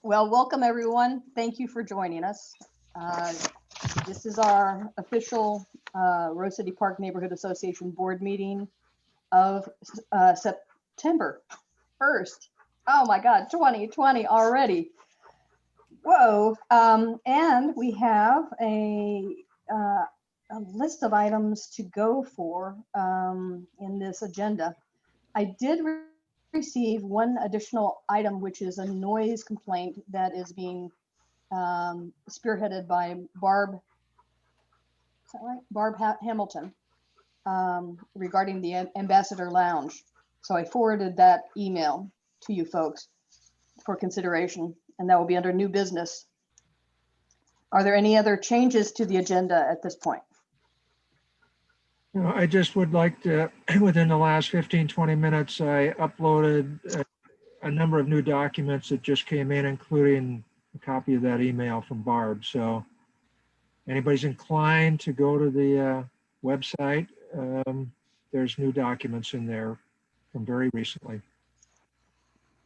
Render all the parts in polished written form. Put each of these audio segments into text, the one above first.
Well, welcome everyone. Thank you for joining us. This is our official Rose City Park Neighborhood Association board meeting of September 1st. Oh my God, 2020 already. Whoa. And we have a list of items to go for in this agenda. I did receive one additional item, which is a noise complaint that is being spearheaded by Barb. Is that right? Barb Hamilton regarding the Ambassador Lounge. So I forwarded that email to you folks for consideration, and that will be under new business. Are there any other changes to the agenda at this point? I just would like to, within the last 15, 20 minutes, I uploaded a number of new documents that just came in, including a copy of that email from Barb. So anybody's inclined to go to the website, there's new documents in there from very recently.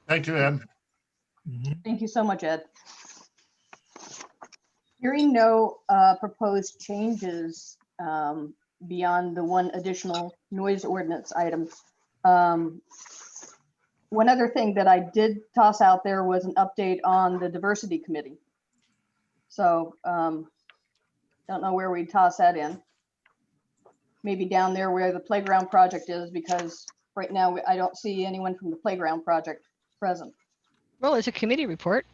Thank you, Ed. Thank you so much, Ed. Hearing no proposed changes beyond the one additional noise ordinance item. One other thing that I did toss out there was an update on the diversity committee. So don't know where we toss that in. Maybe down there where the playground project is, because right now I don't see anyone from the playground project present. Well, it's a committee report.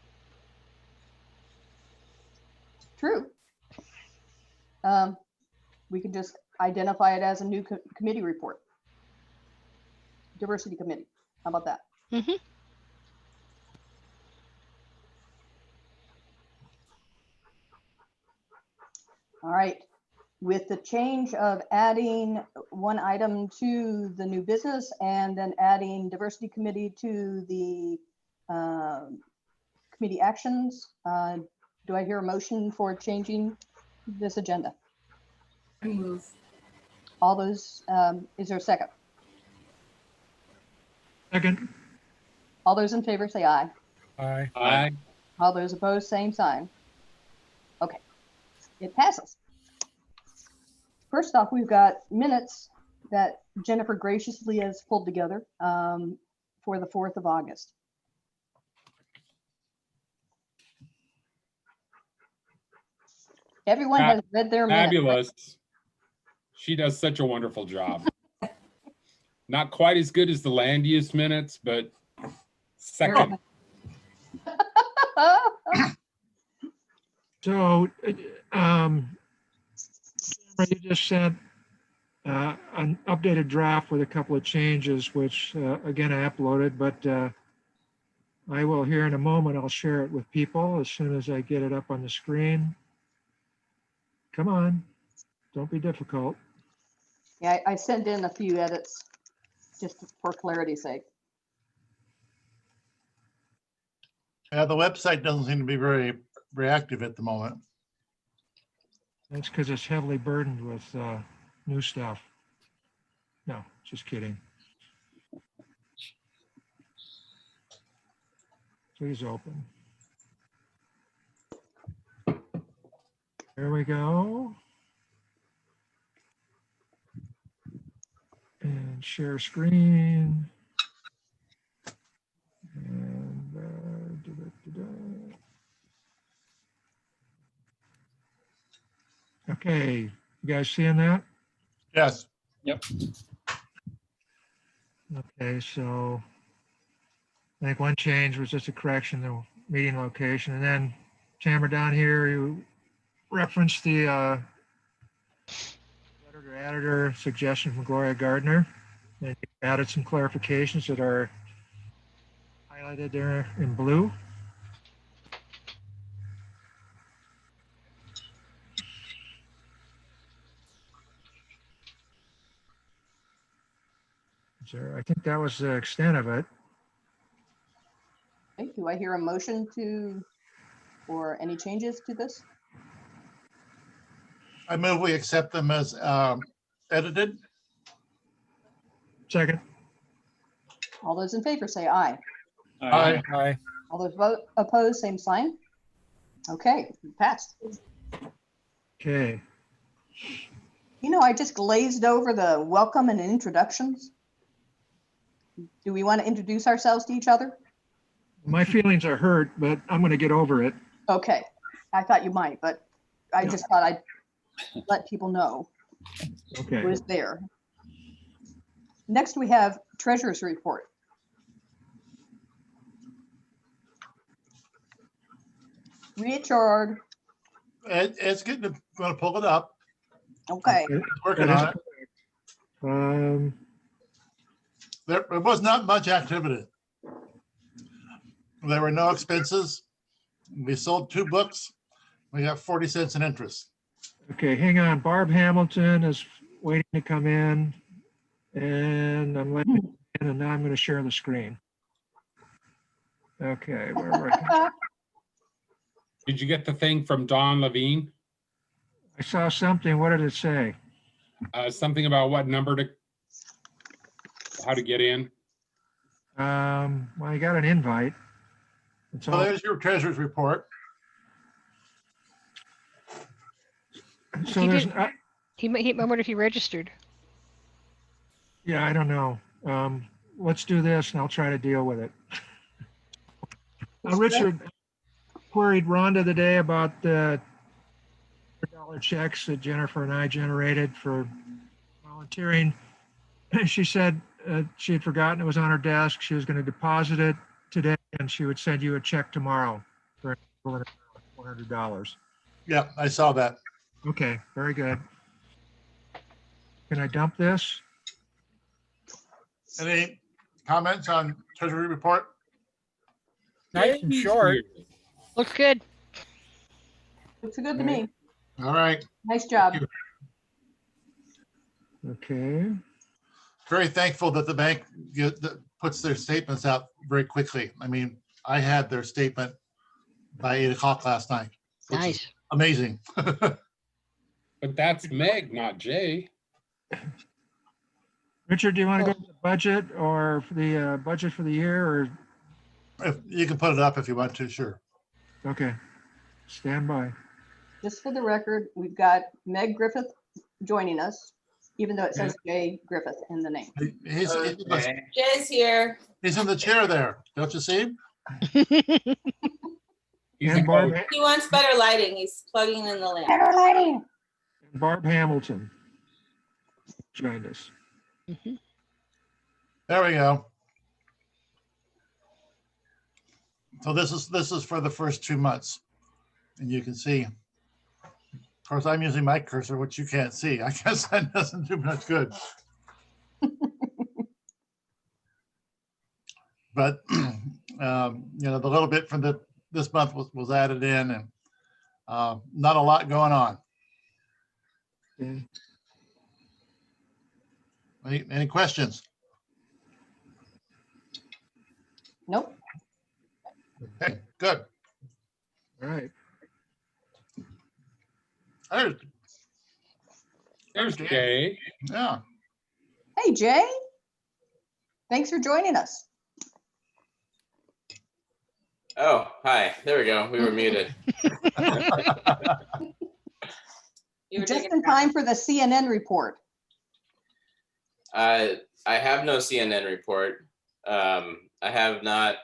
True. We could just identify it as a new committee report. Diversity committee. How about that? Mm-hmm. All right. With the change of adding one item to the new business and then adding diversity committee to the committee actions, do I hear a motion for changing this agenda? I move. All those, is there a second? Second. All those in favor say aye. Aye. Aye. All those opposed, same sign. Okay, it passes. First off, we've got minutes that Jennifer graciously has pulled together for the 4th of August. Everyone has read their minutes. Fabulous. She does such a wonderful job. Not quite as good as the land use minutes, but second. So, you just sent an updated draft with a couple of changes, which again, I uploaded, but I will here in a moment, I'll share it with people as soon as I get it up on the screen. Come on, don't be difficult. Yeah, I sent in a few edits just for clarity's sake. The website doesn't seem to be very reactive at the moment. That's because it's heavily burdened with new stuff. No, just kidding. Please open. There we go. And share screen. And okay, you guys seeing that? Yes. Okay, so I think one change was just a correction, the meeting location, and then Tamara down here, you referenced the letter to editor suggestion from Gloria Gardner, and you added some clarifications that are highlighted there in blue. I think that was the extent of it. Okay, do I hear a motion or any changes to this? I move we accept them as edited. Second. All those in favor say aye. Aye. Aye. All those opposed, same sign. Okay, passed. Okay. You know, I just glazed over the welcome and introductions. Do we want to introduce ourselves to each other? My feelings are hurt, but I'm going to get over it. Okay, I thought you might, but I Yeah. just thought I'd let people know Okay. who is there. Next, we have treasurer's report. Richard, It's getting, going to pull it up. okay, Working That on is it. correct. There was not much activity. There were no expenses. We sold 2 books. We got 40 cents in interest. Okay, hang on. Barb Hamilton is waiting to come in. And I'm letting her in, and now I'm going to share the screen. Okay, where were I? Did you get the thing from Don Levine? I saw something. What did it say? Something about what number to, how to get in? Well, I got an invite. It's So all, there's your treasurer's report. so He there's, did- I wondered if he registered. yeah, I don't know. Let's do this and I'll try to deal with it. Richard queried Rhonda today about the $100 checks that Jennifer and I generated for volunteering. She said she had forgotten it was on her desk. She was going to deposit it today and she would send you a check tomorrow for $400. Yeah, I saw that. Okay, very good. Can I dump this? Any comments on treasury report? Nice and Jamie's short. here. Looks good. looks good to me. All right. Nice job. Okay, Very thankful that the bank puts their statements out very quickly. I mean, I had their statement by 8 o'clock last night. which is Nice. Amazing. But that's Meg, not Jay. Richard, do you want to go to the budget or for the budget for the year or, If you can put it up if you want to, sure. okay, stand by. Just for the record, we've got Meg Griffith joining us, even though it says Jay Griffith in the name. He's Jay's here. in the chair there. Don't you see him? He's a And Barb, coach. He wants better lighting. He's plugging in the lamp. Better lighting. Barb Hamilton joined us. There we go. So this is for the first 2 months. And you can see, of course, I'm using my cursor, which you can't see. I guess that doesn't do much good. But, the little bit from this month was added in and not a lot going on. Okay. Any questions? Nope. Okay, good. All right. There's Jay. Yeah. Hey, Jay. Thanks for joining us. Oh, hi. There we go. We were muted. You were Just taking in time for the CNN report. I have no CNN report. I have not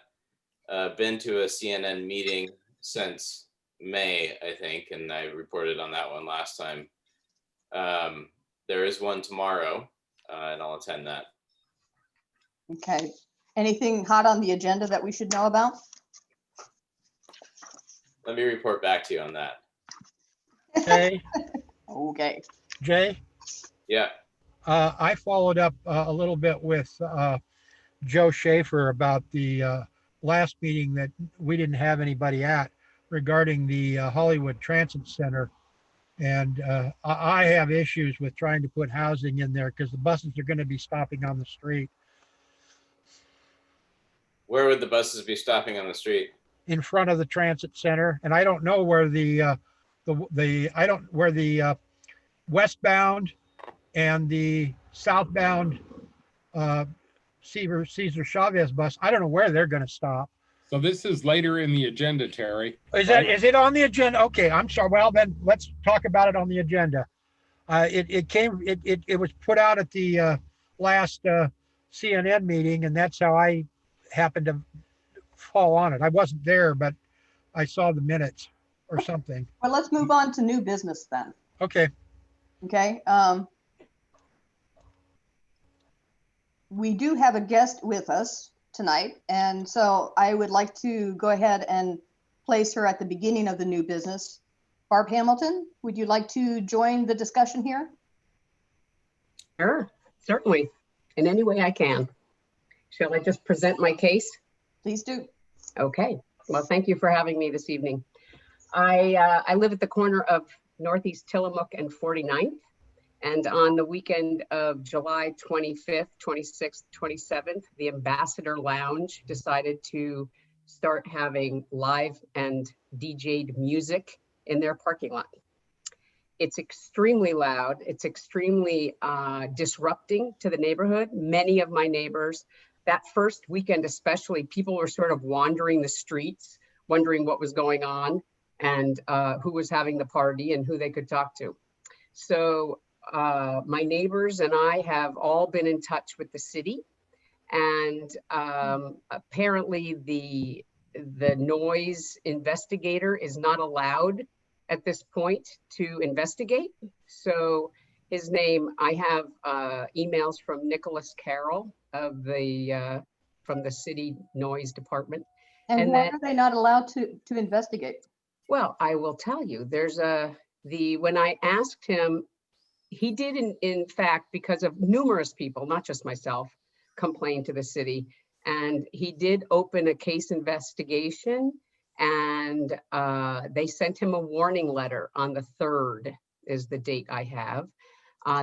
been to a CNN meeting since May, I think, and I reported on that one last time. There is one tomorrow, and I'll attend that. Okay. Anything hot on the agenda that we should know about? Let me report back to you on that. Jay, Okay. Jay, Yeah. I followed up a little bit with Joe Schaefer about the last meeting that we didn't have anybody at regarding the Hollywood Transit Center. And I have issues with trying to put housing in there because the buses are going to be stopping on the street Where would the buses be stopping on the street? in front of the transit center. And I don't know where the westbound and the southbound Cesar Chavez bus, I don't know where they're going to stop. So this is later in the agenda, Terry. Is right? it on the agenda? Okay, I'm sorry. Well, then let's talk about it on the agenda. It was put out at the last CNN meeting, and that's how I happened to fall on it. I wasn't there, but I saw the minutes or something. Well, let's move on to new business then. Okay. Okay. We do have a guest with us tonight, and so I would like to go ahead and place her at the beginning of the new business. Barb Hamilton, would you like to join the discussion here? Sure, certainly, in any way I can. Shall I just present my case? Please do. Okay, well, thank you for having me this evening. I live at the corner of Northeast Tillamook and 49th. And on the weekend of July 25th, 26th, 27th, the Ambassador Lounge decided to start having live and DJ'd music in their parking lot. It's extremely loud. It's extremely disrupting to the neighborhood. Many of my neighbors, that first weekend especially, people were sort of wandering the streets, wondering what was going on and who was having the party and who they could talk to. So my neighbors and I have all been in touch with the city, and apparently the noise investigator is not allowed at this point to investigate. So his name, I have emails from Nicholas Carroll of the from the city noise department. And why are they not allowed to investigate? Well, I will tell you, there's when I asked him, he did in fact, because of numerous people, not just myself, complain to the city. And he did open a case investigation, and they sent him a warning letter on the 3rd is the date I have.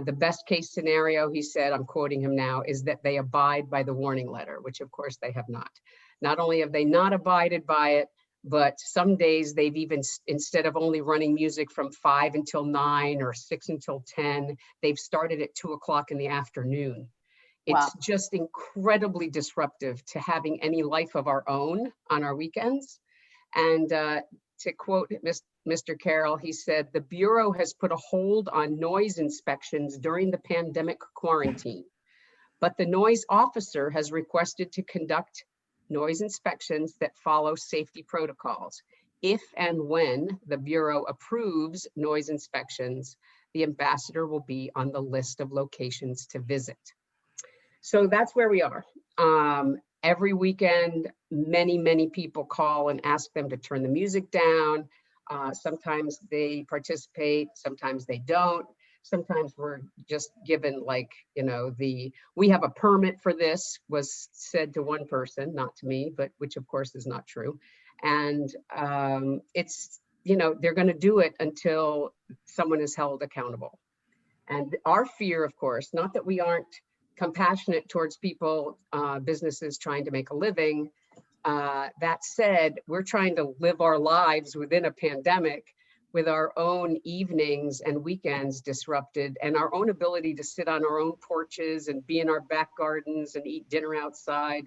The best case scenario, he said, I'm quoting him now, is that they abide by the warning letter, which of course they have not. Not only have they not abided by it, but some days they've even, instead of only running music from 5 until 9 or 6 until 10, they've started at 2 o'clock in the afternoon. It's just incredibly disruptive to having any life of our own on our weekends. And to quote Mr. Carroll, he said, the Bureau has put a hold on noise inspections during the pandemic quarantine, but the noise officer has requested to conduct noise inspections that follow safety protocols. If and when the Bureau approves noise inspections, the ambassador will be on the list of locations to visit. So that's where we are. Every weekend, many people call and ask them to turn the music down. Sometimes they participate, sometimes they don't. Sometimes we're just given like, you know, we have a permit for this was said to one person, not to me, but which of course is not true. And it's, you know, they're going to do it until someone is held accountable. And our fear, of course, not that we aren't compassionate towards people, businesses trying to make a living. That said, we're trying to live our lives within a pandemic with our own evenings and weekends disrupted, and our own ability to sit on our own porches and be in our back gardens and eat dinner outside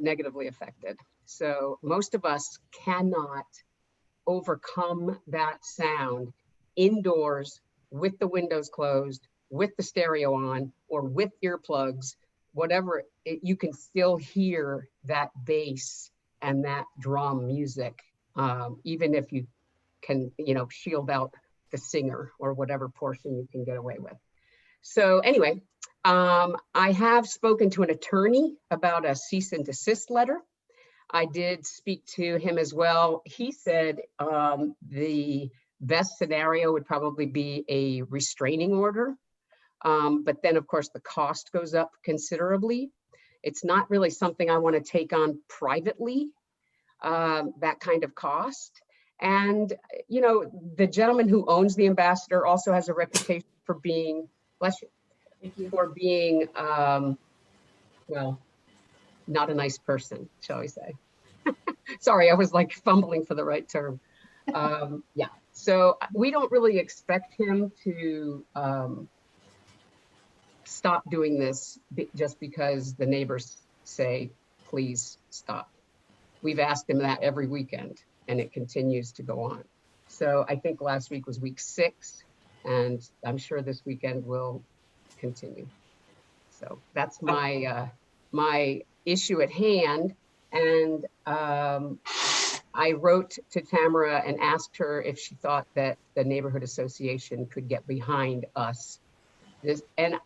negatively affected. So most of us cannot overcome that sound indoors with the windows closed, with the stereo on, or with earplugs, whatever, you can still hear that bass and that drum music, even if you can, you know, shield out the singer or whatever portion you can get away with. So anyway, I have spoken to an attorney about a cease and desist letter. I did speak to him as well. He said the best scenario would probably be a restraining order. But then of course the cost goes up considerably. It's not really something I want to take on privately, that kind of cost. And, you know, the gentleman who owns the Ambassador also has a reputation for being, bless you, for being, well, not a nice person, shall we say. Sorry, I was like fumbling for the right term. Yeah, so we don't really expect him to stop doing this just because the neighbors say, please stop. we've asked him that every weekend, and it continues to go on. So I think last week was week 6, and I'm sure this weekend will continue. So that's my my issue at hand. And I wrote to Tamara and asked her if she thought that the neighborhood association could get behind us. And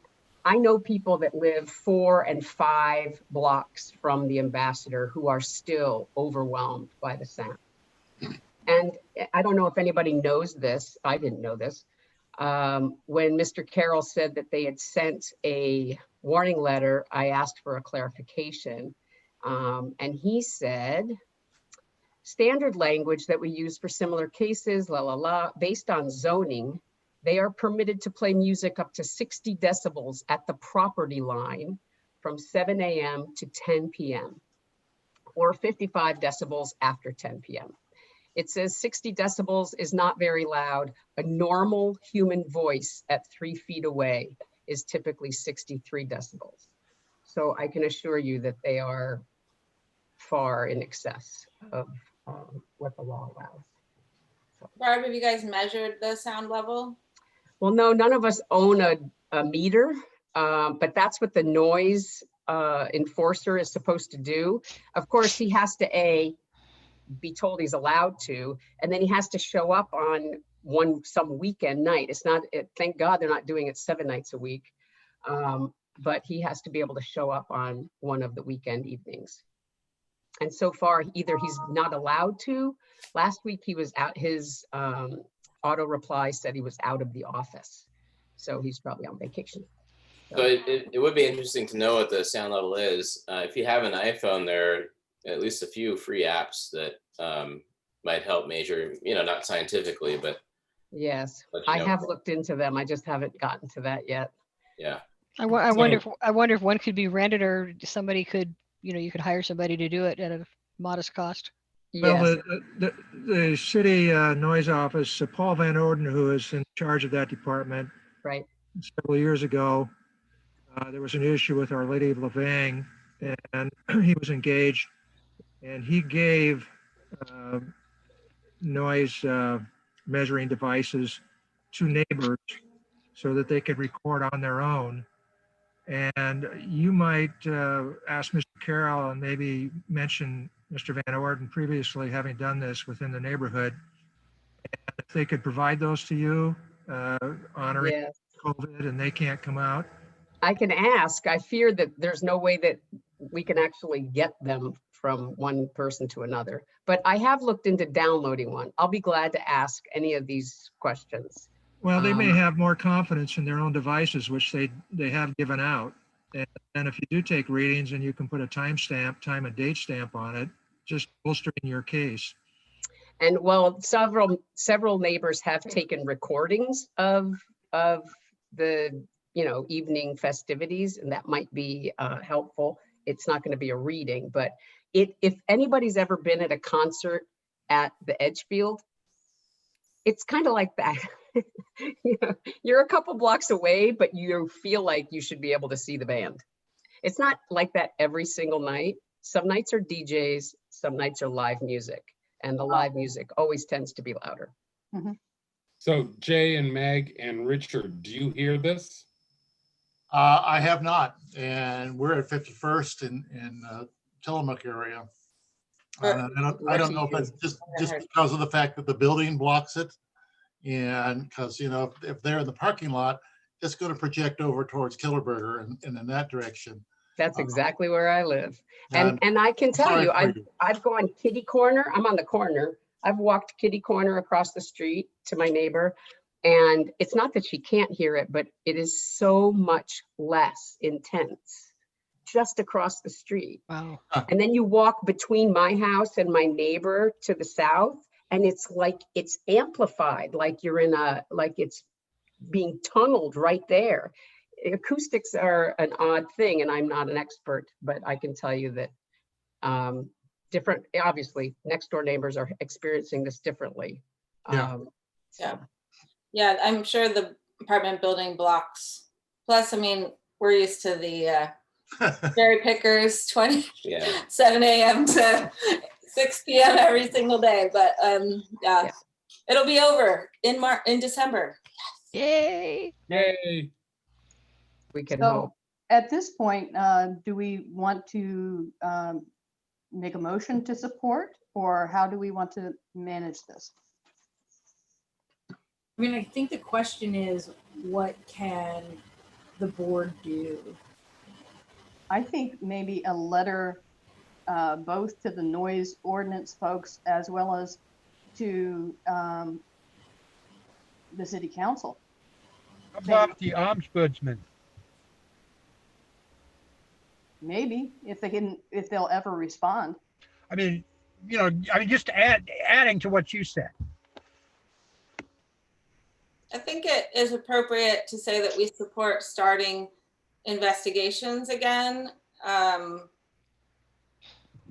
I know people that live 4 and 5 blocks from the Ambassador who are still overwhelmed by the sound. And I don't know if anybody knows this. I didn't know this. When Mr. Carroll said that they had sent a warning letter, I asked for a clarification. And he said, standard language that we use for similar cases, based on zoning, they are permitted to play music up to 60 decibels at the property line from 7 a.m. to 10 p.m. or 55 decibels after 10 p.m. It says 60 decibels is not very loud. A normal human voice at 3 feet away is typically 63 decibels. So I can assure you that they are far in excess of what the law allows. Barb, have you guys measured the sound level? Well, no, none of us own a meter, but that's what the noise enforcer is supposed to do. Of course, he has to be told he's allowed to, and then he has to show up on some weekend night. It's not, thank God they're not doing it 7 nights a week, but he has to be able to show up on one of the weekend evenings. And so far, either he's not allowed to. Last week he was out, his auto reply said he was out of the office. So he's probably on vacation. So it would be interesting to know what the sound level is. If you have an iPhone, there are at least a few free apps that might help measure, not scientifically, but. Yes, I have looked into them. I just haven't gotten to that yet. Yeah. I wonder if one could be rented, or somebody could, you could hire somebody to do it at a modest cost. Well, Yes. the city noise office, Paul Van Orden, who is in charge of that department, Right. several years ago, there was an issue with Our Lady of Lavang, and he was engaged, and he gave noise measuring devices to neighbors so that they could record on their own. And you might ask Mr. Carroll and maybe mention Mr. Van Orden previously having done this within the neighborhood. And if they could provide those to you, honoring Yes. COVID, and they can't come out. I can ask. I fear that there's no way that we can actually get them from one person to another, but I have looked into downloading one. I'll be glad to ask any of these questions. Well, they may have more confidence in their own devices, which they have given out. And if you do take readings and you can put a time and date stamp on it, just bolstering your case. And well, several neighbors have taken recordings of the evening festivities, and that might be helpful. It's not going to be a reading, but if anybody's ever been at a concert at the Edgefield, it's kind of like that. You're a couple blocks away, but you feel like you should be able to see the band. It's not like that every single night. Some nights are DJs, some nights are live music, and the live music always tends to be louder. Mm-hmm. So Jay and Meg and Richard, do you hear this? I have not, and we're at 51st in Tillamook area. I don't know if it's just because of the fact that the building blocks it, and because if they're in the parking lot, it's going to project over towards Killerberger and in that direction. That's exactly where I live, and I can tell you, I've gone kitty corner. I'm on the corner. I've walked kitty corner across the street to my neighbor. And it's not that she can't hear it, but it is so much less intense just across the street. Wow. And then you walk between my house and my neighbor to the south, and it's like it's amplified, like you're like it's being tunneled right there. Acoustics are an odd thing, and I'm not an expert, but I can tell you that obviously, next door neighbors are experiencing this differently. Yeah. Yeah, I'm sure the apartment building blocks. Plus, we're used to the cherry pickers, 7 a.m. to 6 p.m. every single day. But yeah, Yeah. it'll be over in December. Yay. Yay. We can So hope. at this point, do we want to make a motion to support, or how do we want to manage this? I mean, I think the question is, what can the board do? I think maybe a letter both to the noise ordinance folks as well as to the city council. How about the ombudsman? Maybe if they'll ever respond. I mean, just adding to what you said. I think it is appropriate to say that we support starting investigations again,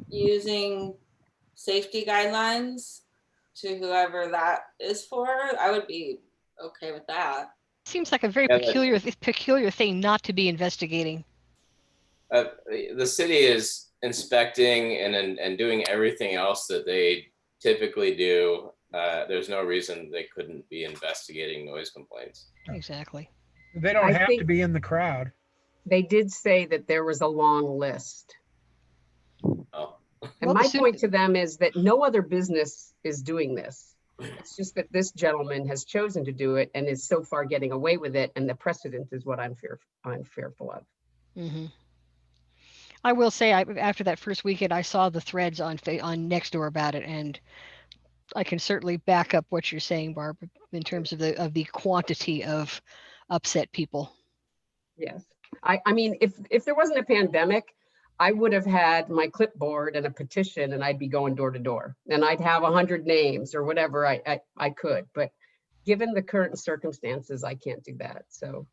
using safety guidelines to whoever that is for. I would be okay with that. Seems like a very Yeah, that- peculiar thing not to be investigating. The city is inspecting and doing everything else that they typically do. There's no reason they couldn't be investigating noise complaints. Exactly. They don't I have to think- be in the crowd. They did say that there was a long list. Oh, And Well, my the city- point to them is that no other business is doing this. It's just that this gentleman has chosen to do it and is so far getting away with it. And the precedent is what I'm fearful of. Hmm. I will say, after that first weekend, I saw the threads on Nextdoor about it, and I can certainly back up what you're saying, Barb, in terms of the quantity of upset people. Yes. I mean, if there wasn't a pandemic, I would have had my clipboard and a petition and I'd be going door to door and I'd have 100 names or whatever I could. But given the current circumstances, I can't do that. So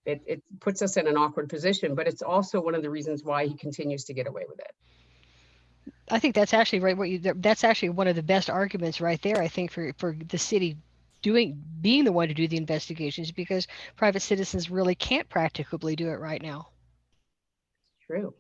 it puts us in an awkward position, but it's also one of the reasons why he continues to get away with it. I think that's actually right. That's actually one of the best arguments right there. I think for the city being the one to do the investigations, because private citizens really can't practically do it right now. True.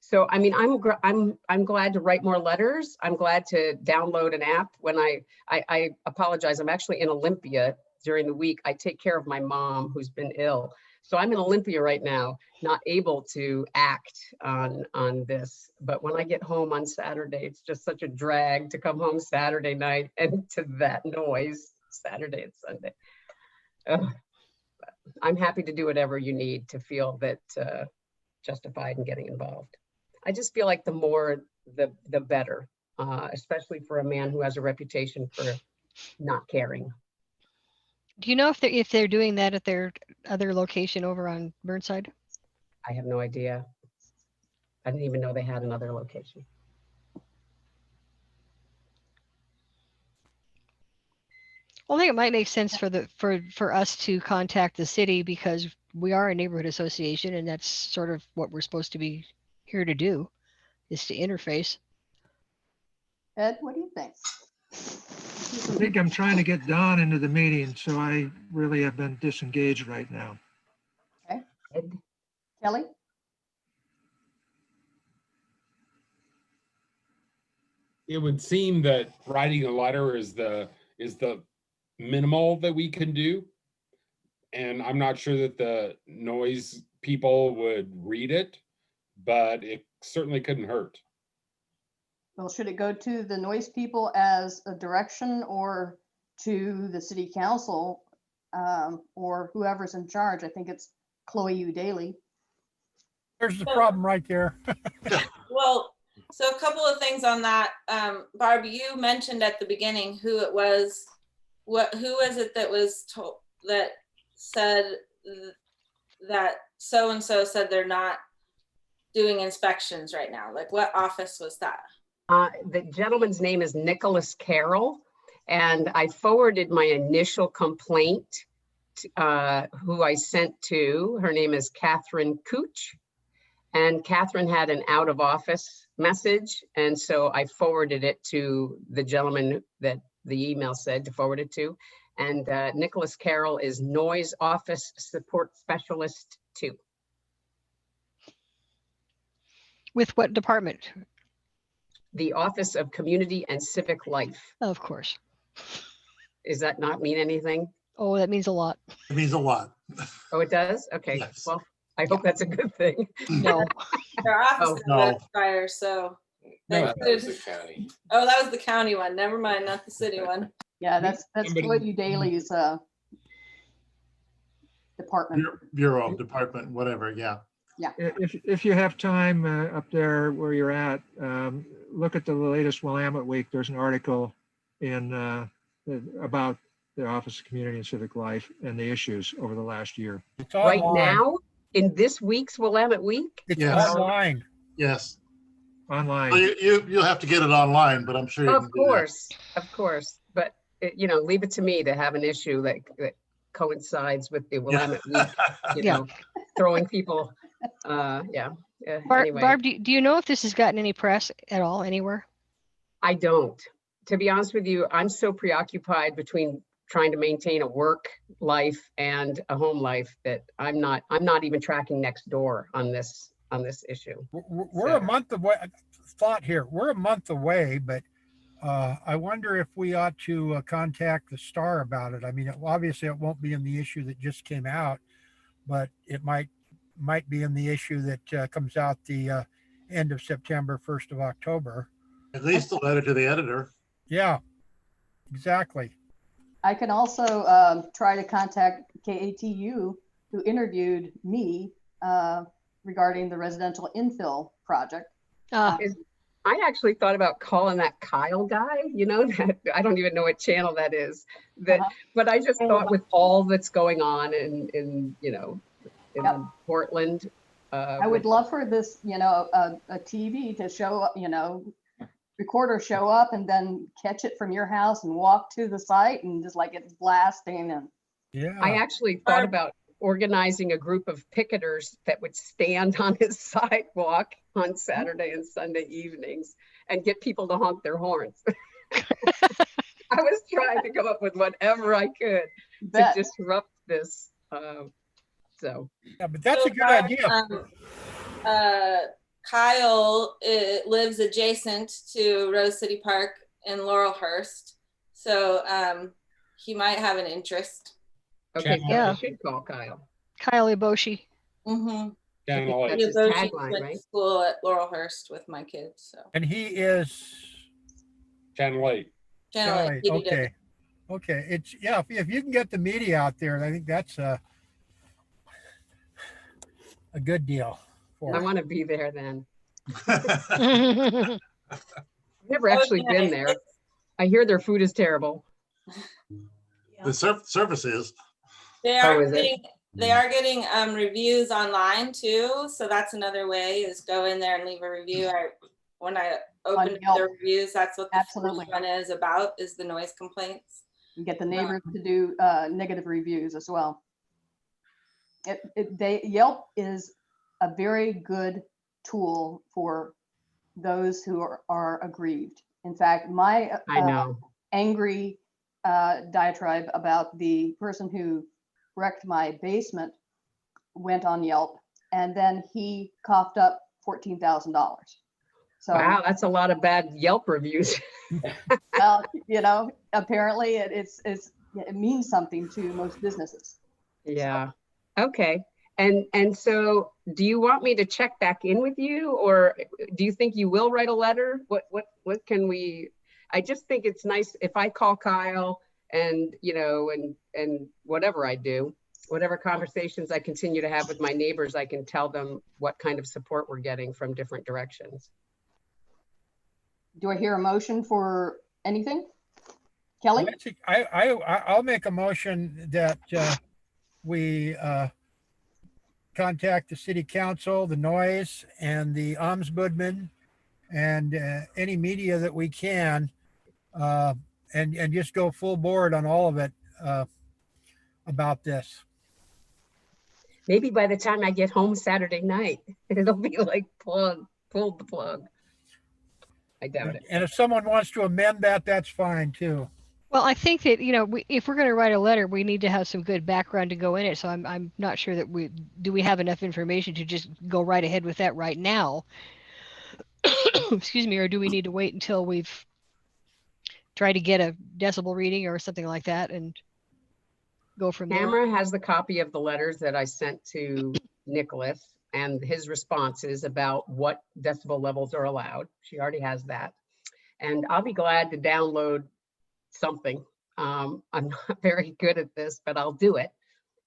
So, I mean, I'm glad to write more letters. I'm glad to download an app. When I apologize, I'm actually in Olympia during the week. I take care of my mom who's been ill. So I'm in Olympia right now, not able to act on this. But when I get home on Saturday, it's just such a drag to come home Saturday night and to that noise Saturday and Sunday. I'm happy to do whatever you need to feel that justified in getting involved. I just feel like the more, the better, especially for a man who has a reputation for not caring. Do you know if they're doing that at their other location over on Burnside? I have no idea. I didn't even know they had another location. Well, I think it might make sense for us to contact the city, because we are a neighborhood association, and that's sort of what we're supposed to be here to do, is to interface. Ed, what do you think? I think I'm trying to get Don into the meeting, so I really have been disengaged right now. Ed? Kelly? It would seem that writing a letter is the minimal that we can do. And I'm not sure that the noise people would read it, but it certainly couldn't hurt. Well, should it go to the noise people as a direction, or to the city council, or whoever's in charge? I think it's Chloe Udaly. There's the problem right there. Well, so a couple of things on that. Barb, you mentioned at the beginning who it was. Who was it that was told, that said that so-and-so said they're not doing inspections right now? Like, what office was that? The gentleman's name is Nicholas Carroll, and I forwarded my initial complaint to, who I sent to. Her name is Catherine Cooch, and Catherine had an out of office message, and so I forwarded it to the gentleman that the email said to forward it to. And Nicholas Carroll is Noise Office Support Specialist 2. With what department? the Office of Community and Civic Life. Of course. Does that not mean anything? Oh, that means a lot. It means a lot. Oh, it does? Okay, Yes. well, I hope that's a good thing. No. Their office no. is fire, so. No, That was the county. Oh, that was the county one. Never mind, not the city one. Yeah, that's Somebody- Floyd U. Daly's department. Bureau, department, whatever, yeah. If you have time up there where you're at, look at the latest Willamette Week. There's an article in about the Office of Community and Civic Life and the issues over the last year. It's Right online. now, in this week's Willamette Week? It's Yes. online. Yes. Online. Well, you'll have to get it online, but I'm sure you can Of do that. course. But, leave it to me to have an issue that coincides with the Willamette Week, Yeah. throwing people, anyway. Barb, do you know if this has gotten any press at all anywhere? I don't. To be honest with you, I'm so preoccupied between trying to maintain a work life and a home life that I'm not even tracking Nextdoor on this issue. We're a month away. Thought here, we're a month away, but I wonder if we ought to contact the Star about it. I mean, obviously it won't be in the issue that just came out, but it might be in the issue that comes out the end of September, 1st of October. At least a letter to the editor. Yeah, exactly. I can also try to contact KATU, who interviewed me regarding the residential infill project. I actually thought about calling that Kyle guy, that I don't even know what channel that is. But I just thought with all that's going on in Portland. I would love for this, a TV to show up, recorder show up and then catch it from your house and walk to the site and just like it's blasting. And Yeah. I actually thought about organizing a group of picketers that would stand on his sidewalk on Saturday and Sunday evenings and get people to honk their horns. I was trying to come up with whatever I could to disrupt this. Yeah, but that's a good idea. Kyle lives adjacent to Rose City Park in Laurelhurst, so he might have an interest. Okay, so Yeah. I should call Kyle. Kyle Iboshi. Mm-hmm. Channel That's 8. his Went tagline, to right? school at Laurelhurst with my kids, so. And he is, Channel 8. Channel right, 8, okay. Okay, it's, yeah, if you can get the media out there, I think that's a good deal. I want to be there then. Yeah. I've never actually Okay. been there. I hear their food is terrible. The service is. They are is it? getting reviews online too, so that's another way is go in there and leave a review. When I open Yelp. the reviews, that's what the Absolutely. first one is about, is the noise complaints. you get the neighbors to do negative reviews as well. Yelp is a very good tool for those who are aggrieved. In fact, my I know. angry diatribe about the person who wrecked my basement went on Yelp, and then he coughed up $14,000. So, Wow, that's a lot of bad Yelp reviews. well, apparently it means something to most businesses. Yeah. Okay. And so do you want me to check back in with you, or do you think you will write a letter? What can we, I just think it's nice if I call Kyle and, and whatever I do, whatever conversations I continue to have with my neighbors, I can tell them what kind of support we're getting from different directions. Do I hear a motion for anything? Kelly? I'll make a motion that we contact the city council, the noise, and the ombudsman, and any media that we can, and just go full board on all of it about this. Maybe by the time I get home Saturday night, it'll be like pulled the plug. I doubt it. And if someone wants to amend that, that's fine too. Well, I think that, if we're going to write a letter, we need to have some good background to go in it. So I'm not sure that we have enough information to just go right ahead with that right now. excuse me, or do we need to wait until we've tried to get a decibel reading or something like that and go from there? Tamara has the copy of the letters that I sent to Nicholas and his responses about what decibel levels are allowed. She already has that. And I'll be glad to download something. I'm not very good at this, but I'll do it.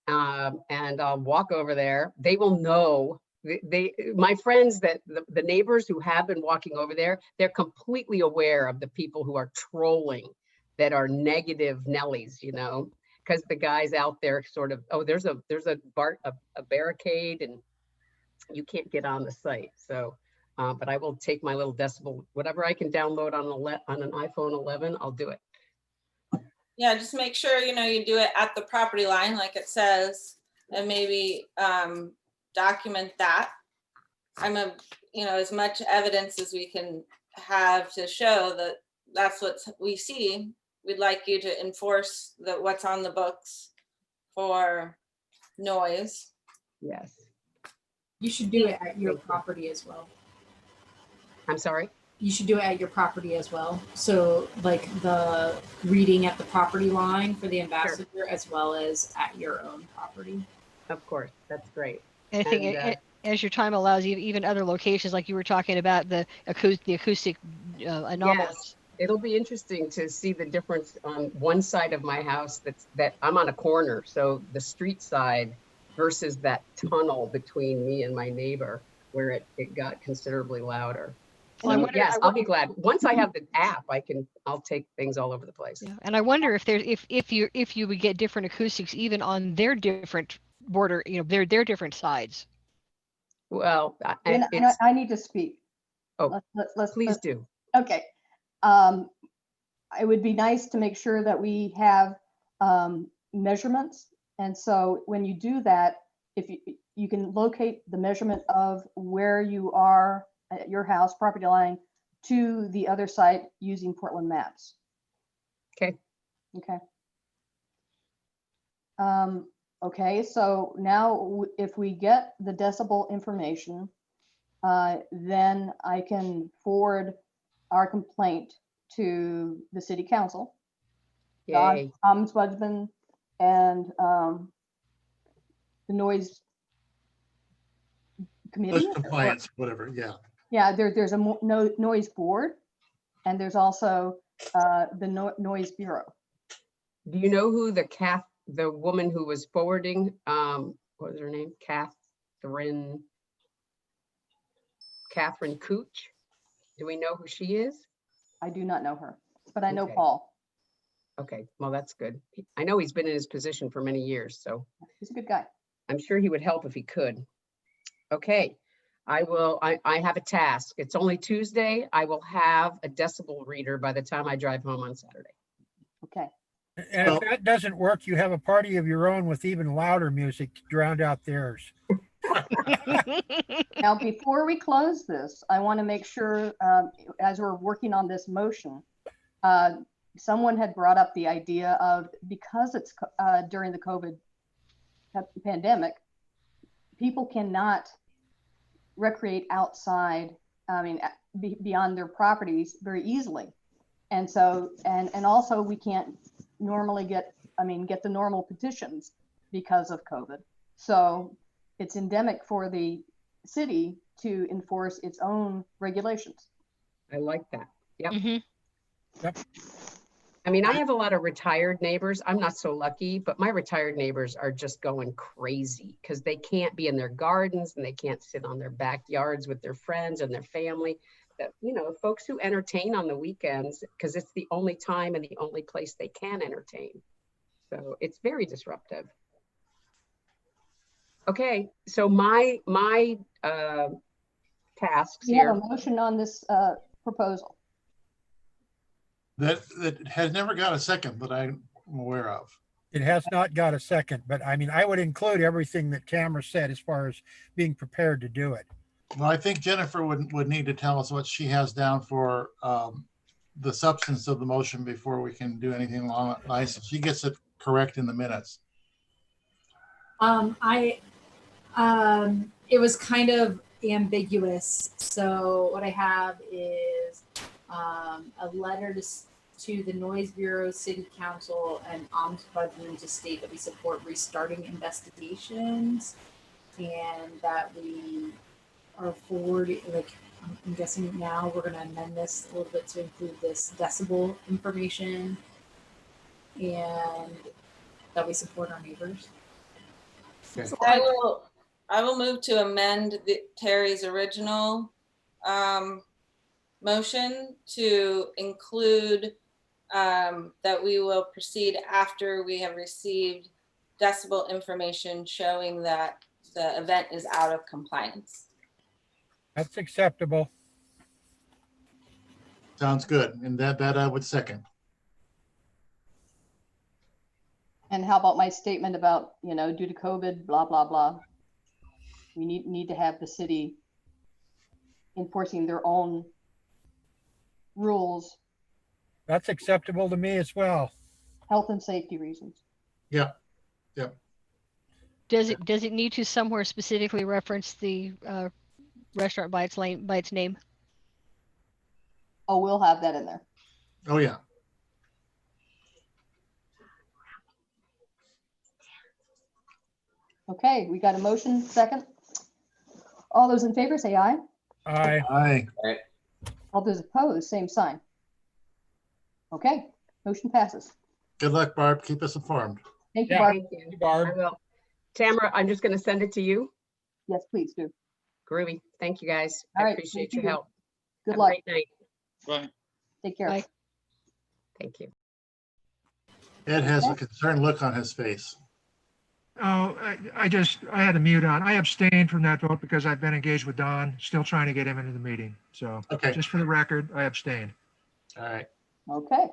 And I'll walk over there. They will know. My friends, that the neighbors who have been walking over there, they're completely aware of the people who are trolling, that are negative Nellies, you know, because the guys out there sort of, oh, there's a barricade and you can't get on the site. So, but I will take my little decibel, whatever I can download on an iPhone 11, I'll do it. Yeah, just make sure, you know, you do it at the property line, like it says, and maybe document that. You know, as much evidence as we can have to show that that's what we see. We'd like you to enforce what's on the books for noise. Yes. You should do it at your property as well. I'm sorry? You should do it at your property as well. So like the reading at the property line for the ambassador, as well as at your own property. Of course, that's great. And I think as your time allows, even other locations, like you were talking about the acoustic anomalies. Yes. It'll be interesting to see the difference on one side of my house that I'm on a corner. So the street side versus that tunnel between me and my neighbor, where it got considerably louder. Well, So, yes, I'll be glad. Once I have the app, I'll take things all over the place. Yeah. And I wonder if you would get different acoustics even on their different border, you know, their different sides. Well, I need to speak. Oh, please do. do. Okay. It would be nice to make sure that we have measurements. And so when you do that, if you can locate the measurement of where you are at your house property line to the other site using Portland maps. Okay. Okay. Okay, so now if we get the decibel information, then I can forward our complaint to the city council. Yay. Tom Swedman and the noise committee. Noise compliance, whatever, yeah. Yeah, there's a noise board, and there's also the noise bureau. Do you know who the woman who was forwarding, what was her name? Catherine Cooch? Do we know who she is? I do not know her, but I know Okay. Paul. Okay, well, that's good. I know he's been in his position for many years, so He's a good guy. I'm sure he would help if he could. Okay, I have a task. It's only Tuesday. I will have a decibel reader by the time I drive home on Saturday. Okay. And if that doesn't work, you have a party of your own with even louder music to drown out theirs. Now, before we close this, I want to make sure, as we're working on this motion, someone had brought up the idea of, because it's during the COVID pandemic, people cannot recreate outside, beyond their properties very easily. And so, and also we can't normally get the normal petitions because of COVID. So it's endemic for the city to enforce its own regulations. I like that. Yep. Mm-hmm. Yep. I mean, I have a lot of retired neighbors. I'm not so lucky, but my retired neighbors are just going crazy because they can't be in their gardens and they can't sit on their backyards with their friends and their family. That, you know, folks who entertain on the weekends, because it's the only time and the only place they can entertain. So it's very disruptive. Okay, so my tasks We have here. a motion on this proposal. That has never got a second that I'm aware of. It has not got a second, but I would include everything that Tamara said as far as being prepared to do it. Well, I think Jennifer would need to tell us what she has down for the substance of the motion before we can do anything along that lines. If she gets it correct in the minutes. It was kind of ambiguous. So what I have is a letter to the Noise Bureau, City Council, and Ombudsman to state that we support restarting investigations, and that we are forwarding, like, I'm guessing now we're going to amend this a little bit to include this decibel information, and that we support our neighbors. I will move to amend Terry's original motion to include that we will proceed after we have received decibel information showing that the event is out of compliance. That's acceptable. Sounds good. And that I would second. And how about my statement about, due to COVID, blah, blah, blah. We need to have the city enforcing their own rules, That's acceptable to me as well. health and safety reasons. Yeah. Does it need to somewhere specifically reference the restaurant by its name? Oh, we'll have that in there. Oh, yeah. Okay, we got a motion, second. All those in favor say aye. Aye. Aye. All those opposed, same sign. Okay, motion passes. Good luck, Barb. Keep us informed. Thank you, Yeah. Barb. Thank you. I Barb. will. Tamara, I'm just going to send it to you. Yes, please do. Groovy. Thank you, guys. All I right, appreciate thank your you. help. Good Have a luck. great night. Take care. Bye. Thank you. Ed has a concerned look on his face. Oh, I had to mute on. I abstained from that vote because I've been engaged with Don, still trying to get him into the meeting. So Okay. just for the record, I abstained. All right. Okay.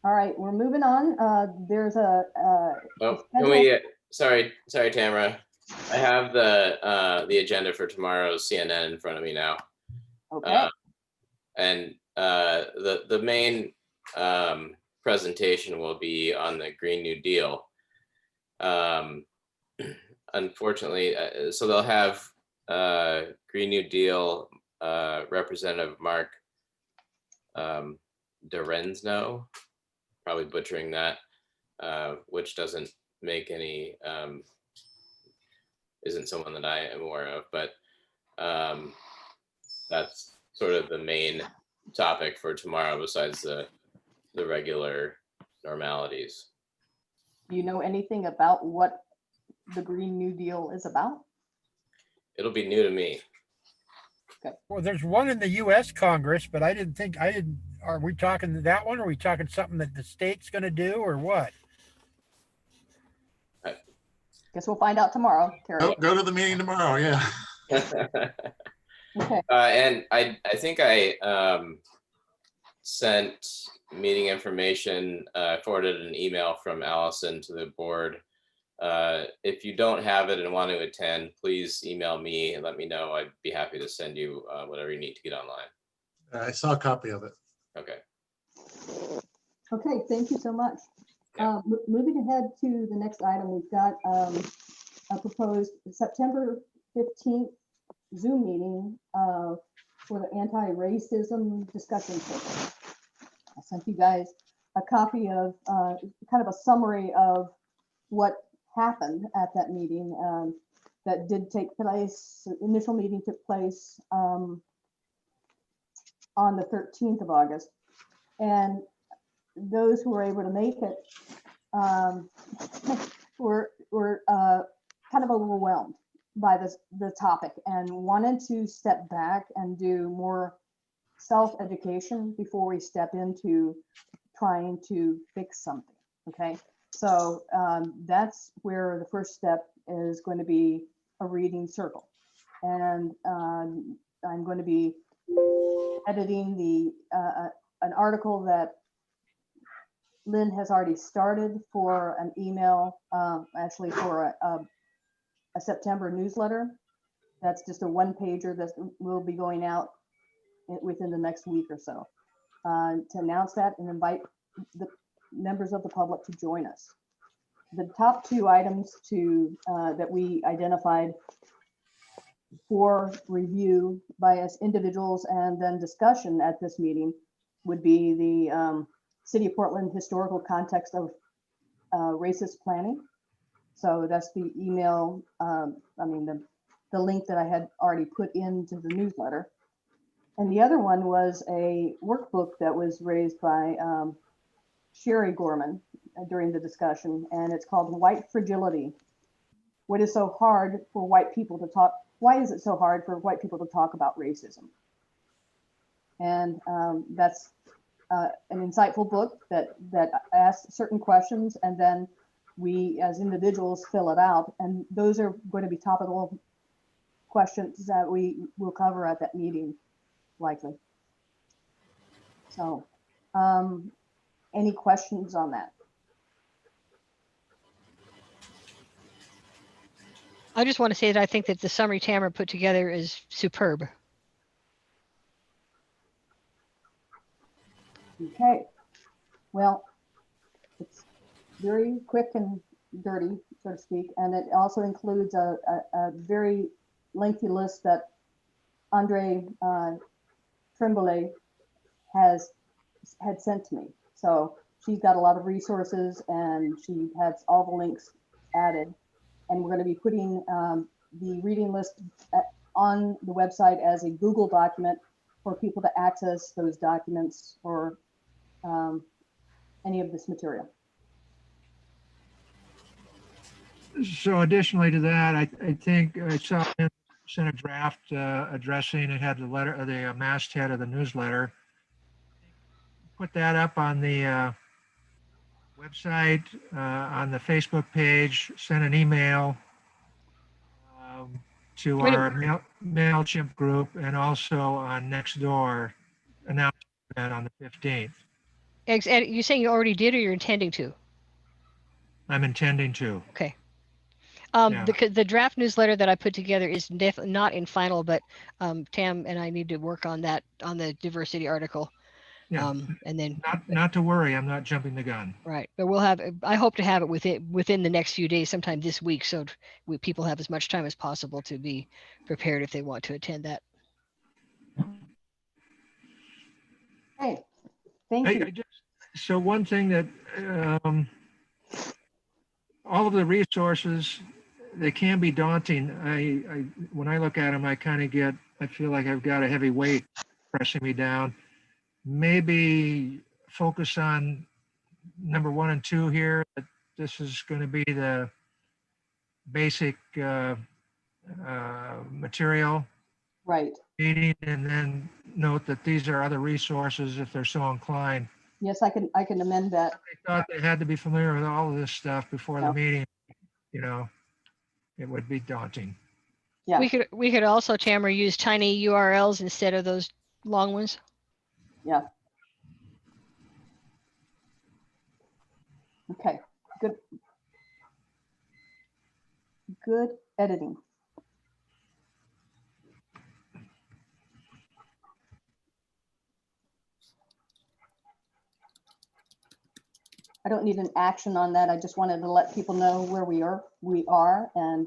All right, we're moving on. There's a. Oh, can we, sorry, Tamara. I have the agenda for tomorrow's CNN in front of me now. Okay. And the main presentation will be on the Green New Deal. Unfortunately, so they'll have Green New Deal Representative Mark Dorenzno, probably butchering that, which doesn't make any, isn't someone that I am aware of, but that's sort of the main topic for tomorrow besides the regular normalities. Do you know anything about what the Green New Deal is about? It'll be new to me. Well, there's one in the US Congress, but are we talking that one? Or are we talking something that the state's going to do or what? Guess we'll find out tomorrow, Terry. Go to the meeting tomorrow. Yeah. Okay. And I think I sent meeting information, forwarded an email from Allison to the board. If you don't have it and want to attend, please email me and let me know. I'd be happy to send you whatever you need to get online. I saw a copy of it. Okay. Okay, thank you so much. Yeah. Moving ahead to the next item, we've got a proposed September 15th Zoom meeting for the anti-racism discussion circle. I sent you guys a copy of kind of a summary of what happened at that meeting that did take place. The initial meeting took place on the 13th of August. And those who were able to make it were kind of overwhelmed by the topic and wanted to step back and do more self-education before we step into trying to fix something. Okay, so that's where the first step is going to be a reading circle, and I'm going to be editing an article that Lynn has already started for an email, actually for a September newsletter. That's just a one-pager that will be going out within the next week or so to announce that and invite the members of the public to join us. The top two items that we identified for review by us individuals and then discussion at this meeting would be the City of Portland historical context of racist planning. So that's the email, the link that I had already put into the newsletter. And the other one was a workbook that was raised by Sherry Gorman during the discussion, and it's called White Fragility. What is so hard for white people to talk? Why is it so hard for white people to talk about racism? And that's an insightful book that asks certain questions, and then we as individuals fill it out. And those are going to be topical questions that we will cover at that meeting, likely. So, any questions on that? I just want to say that I think that the summary Tamara put together is superb. Okay. Well, it's very quick and dirty, so to speak, and it also includes a very lengthy list that Andre Tremblay had sent to me. So she's got a lot of resources, and she has all the links added. And we're going to be putting the reading list on the website as a Google document for people to access those documents or any of this material. So additionally to that, I think I saw him sent a draft addressing, it had the letter, the masthead of the newsletter. Put that up on the website, on the Facebook page, send an email to our MailChimp group, and also on Nextdoor announcement on the 15th. Ed, you saying you already did or you're intending to? I'm intending to. Okay. Yeah. The draft newsletter that I put together is definitely not in final, but Tam and I need to work on that, on the diversity article. Yeah. And then Not to worry, I'm not jumping the gun. right, but we'll have. I hope to have it within the next few days, sometime this week, so people have as much time as possible to be prepared if they want to attend that. Hey, thank you. So one thing that all of the resources, they can be daunting. When I look at them, I feel like I've got a heavy weight pressing me down. Maybe focus on number 1 and 2 here. This is going to be the basic material. Right. Meeting, and then note that these are other resources if they're so inclined. Yes, I can amend that. I thought they had to be familiar with all of this stuff before No. the meeting. You know, it would be daunting. Yeah. We could also, Tamara, use tiny URLs instead of those long ones. Yeah. Okay. Good. Good editing. I don't need an action on that. I just wanted to let people know where we are, and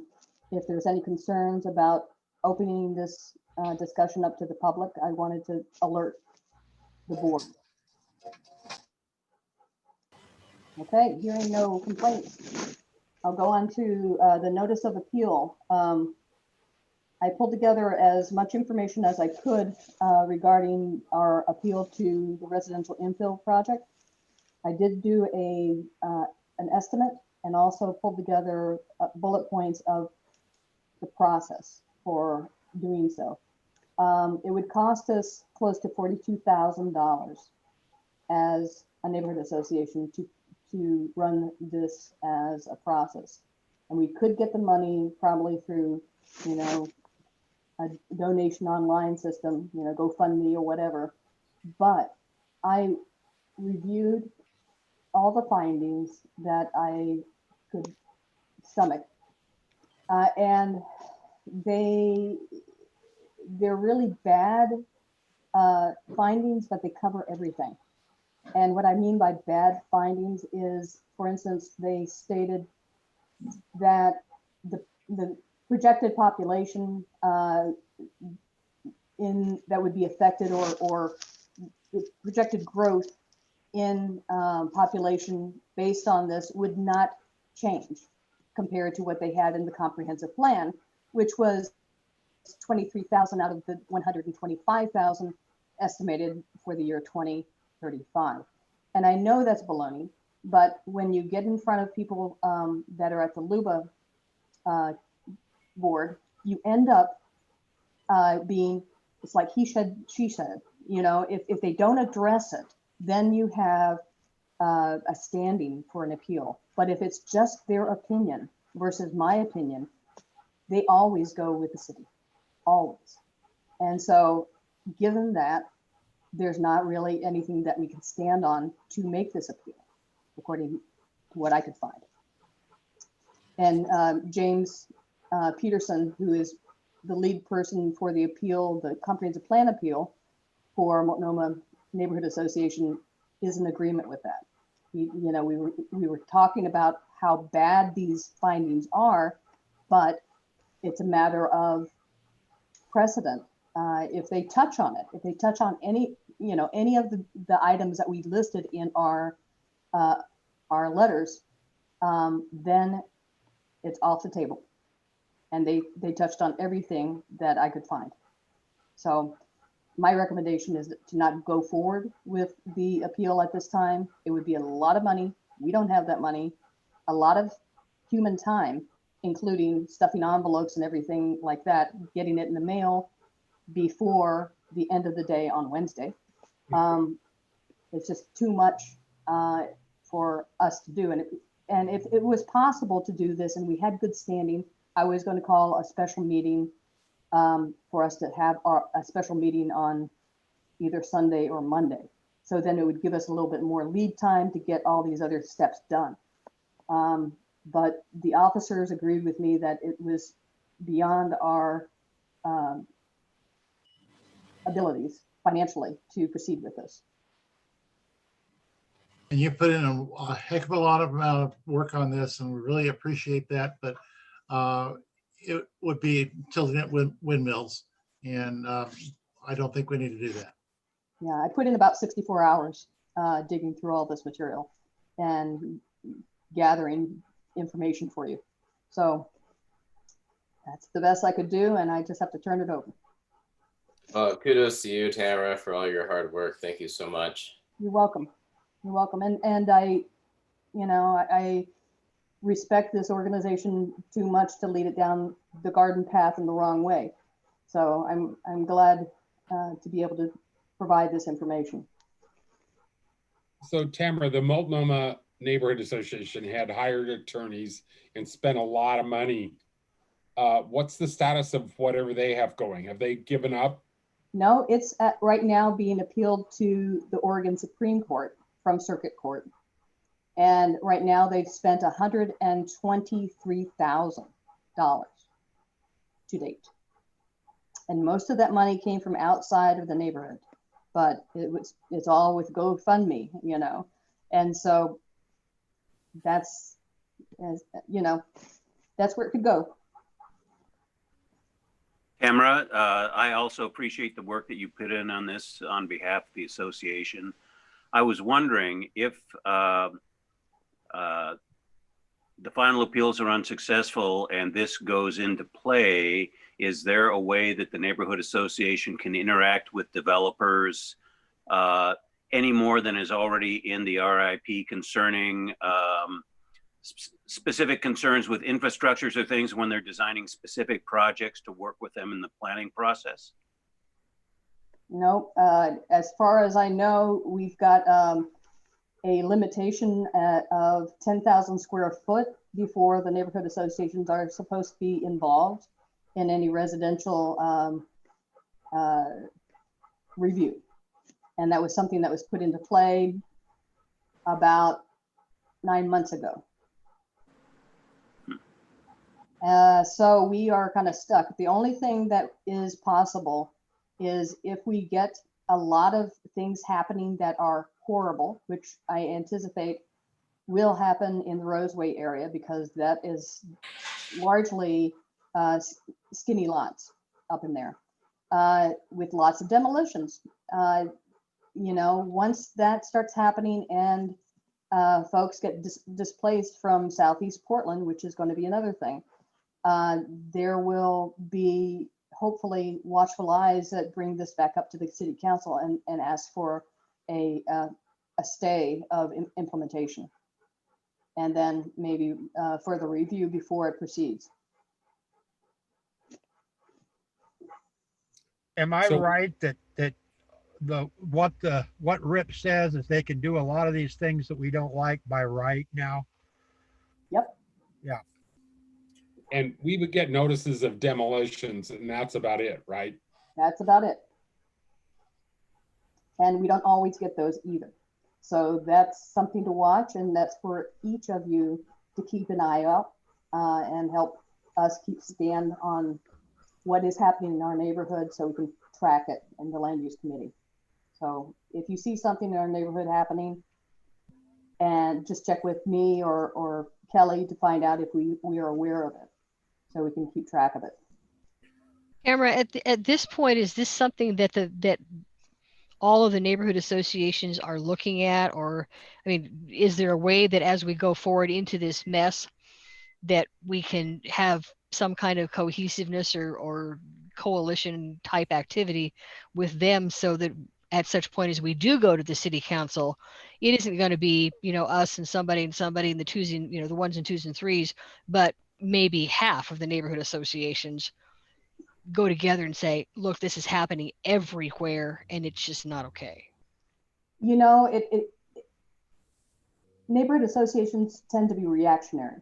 if there's any concerns about opening this discussion up to the public, I wanted to alert the board. Okay, hearing no complaints, I'll go on to the notice of appeal. I pulled together as much information as I could regarding our appeal to the residential infill project. I did do an estimate and also pulled together bullet points of the process for doing so. It would cost us close to $42,000 as a neighborhood association to run this as a process. And we could get the money probably through, a donation online system, GoFundMe or whatever. But I reviewed all the findings that I could stomach. And they're really bad findings, but they cover everything. And what I mean by bad findings is, for instance, they stated that the projected population that would be affected, or projected growth in population based on this would not change compared to what they had in the comprehensive plan, which was 23,000 out of the 125,000 estimated for the year 2035. And I know that's baloney, but when you get in front of people that are at the LUBA board, you end up being, it's like he said, she said, you know, if they don't address it, then you have a standing for an appeal. But if it's just their opinion versus my opinion, they always go with the city, always. And so given that, there's not really anything that we can stand on to make this appeal, according to what I could find. And James Peterson, who is the lead person for the appeal, the comprehensive plan appeal for Multnomah Neighborhood Association, is in agreement with that. You know, we were talking about how bad these findings are, but it's a matter of precedent. If they touch on it, if they touch on any, you know, any of the items that we listed in our letters, then it's off the table. And they touched on everything that I could find. So my recommendation is to not go forward with the appeal at this time. It would be a lot of money. We don't have that money. A lot of human time, including stuffing envelopes and everything like that, getting it in the mail before the end of the day on Wednesday. It's just too much for us to do. And if it was possible to do this and we had good standing, I was going to call a special meeting for us to have a special meeting on either Sunday or Monday. So then it would give us a little bit more lead time to get all these other steps done. But the officers agreed with me that it was beyond our abilities financially to proceed with this. And you put in a heck of a lot of amount of work on this, and we really appreciate that. But it would be tilting at windmills, and I don't think we need to do that. Yeah, I put in about 64 hours digging through all this material and gathering information for you. So that's the best I could do, and I just have to turn it over. Well, kudos to you, Tamara, for all your hard work. Thank you so much. You're welcome. You're welcome. And I, you know, I respect this organization too much to lead it down the garden path in the wrong way. So I'm glad to be able to provide this information. So Tamara, the Multnomah Neighborhood Association had hired attorneys and spent a lot of money. What's the status of whatever they have going? Have they given up? No, it's right now being appealed to the Oregon Supreme Court from Circuit Court. And right now they've spent $123,000 to date. And most of that money came from outside of the neighborhood, but it's all with GoFundMe, you know. And so that's, you know, that's where it could go. Tamara, I also appreciate the work that you put in on this on behalf of the association. I was wondering if the final appeals are unsuccessful and this goes into play, is there a way that the neighborhood association can interact with developers any more than is already in the RIP concerning specific concerns with infrastructures or things when they're designing specific projects to work with them in the planning process? No, as far as I know, we've got a limitation of 10,000 square foot before the neighborhood associations are supposed to be involved in any residential review. And that was something that was put into play about 9 months ago. So we are kind of stuck. The only thing that is possible is if we get a lot of things happening that are horrible, which I anticipate will happen in the Roseway area, because that is largely skinny lots up in there with lots of demolitions. You know, once that starts happening and folks get displaced from Southeast Portland, which is going to be another thing, there will be hopefully watchful eyes that bring this back up to the city council and ask for a stay of implementation, and then maybe further review before it proceeds. Am I So- right that what RIP says is they can do a lot of these things that we don't like by right now? Yep. Yeah. And we would get notices of demolitions, and that's about it, right? That's about it. And we don't always get those either. So that's something to watch, and that's for each of you to keep an eye out and help us keep stand on what is happening in our neighborhood so we can track it in the land use committee. So if you see something in our neighborhood happening, and just check with me or Kelly to find out if we are aware of it, so we can keep track of it. Tamara, at this point, is this something that that all of the neighborhood associations are looking at? Or, I mean, is there a way that as we go forward into this mess, that we can have some kind of cohesiveness or coalition type activity with them, so that at such point as we do go to the city council, it isn't going to be, you know, us and somebody and the twos and, you know, the ones and twos and threes, but maybe half of the neighborhood associations go together and say, look, this is happening everywhere and it's just not okay. You know, neighborhood associations tend to be reactionary,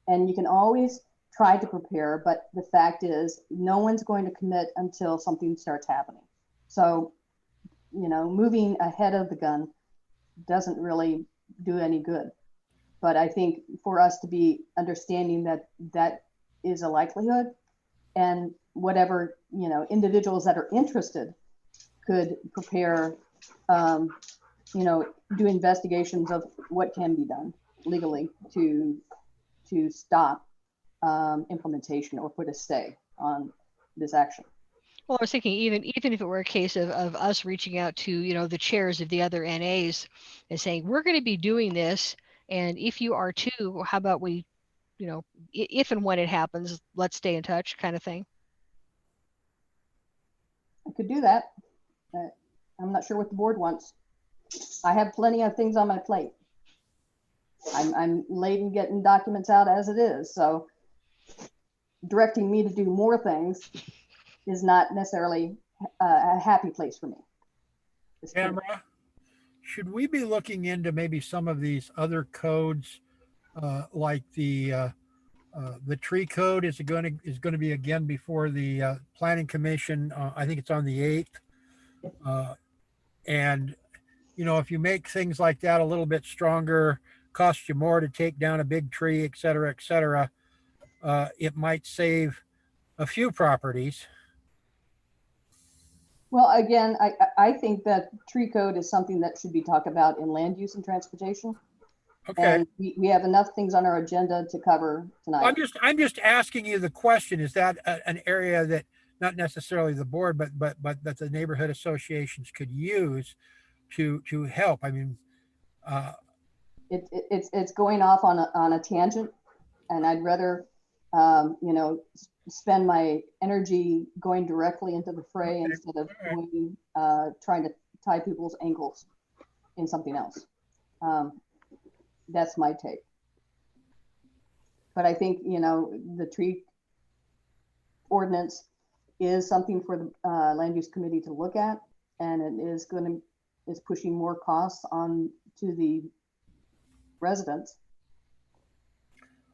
and you can always try to prepare, but the fact is no one's going to commit until something starts happening. So, you know, moving ahead of the gun doesn't really do any good. But I think for us to be understanding that that is a likelihood, and whatever, you know, individuals that are interested could prepare, you know, do investigations of what can be done legally to stop implementation or put a stay on this action. Well, I was thinking even if it were a case of us reaching out to, you know, the chairs of the other NAs and saying, we're going to be doing this, and if you are too, how about we, you know, if and when it happens, let's stay in touch, kind of thing. I could do that. I'm not sure what the board wants. I have plenty of things on my plate. I'm late in getting documents out as it is, so directing me to do more things is not necessarily a happy place for me. Tamara, should we be looking into maybe some of these other codes, like the tree code is going to be again before the planning commission? I think it's on the 8th. And you know, if you make things like that a little bit stronger, costs you more to take down a big tree, et cetera, it might save a few properties. Well, again, I think that tree code is something that should be talked about in land use and transportation. Okay. And we have enough things on our agenda to cover tonight. I'm just asking you the question. Is that an area that not necessarily the board, but that the neighborhood associations could use to help? I mean, it's going off on a tangent, and I'd rather you know, spend my energy going directly into the fray instead of going, trying to tie people's ankles in something else. That's my take. But I think, you know, the tree ordinance is something for the land use committee to look at, and it is pushing more costs on to the residents.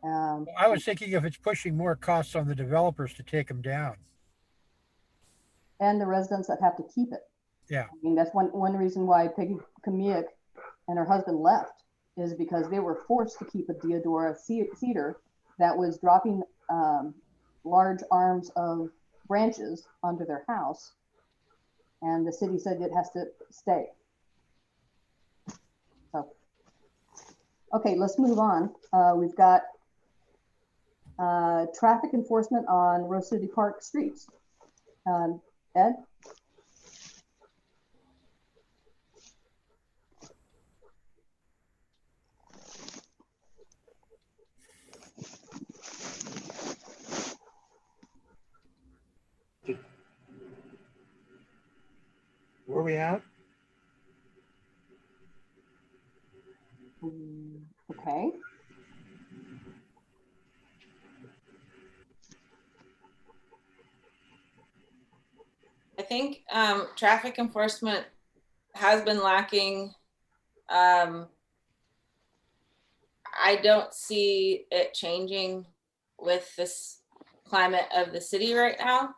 I was thinking if it's pushing more costs on the developers to take them down. And the residents that have to keep it. Yeah. I mean, that's one reason why Peggy Kamiuk and her husband left, is because they were forced to keep a deodora cedar that was dropping large arms of branches onto their house. And the city said it has to stay. So, okay, let's move on. We've got Traffic enforcement on Rose City Park streets. Ed? Where are we at? Okay. I think traffic enforcement has been lacking. I don't see it changing with this climate of the city right now.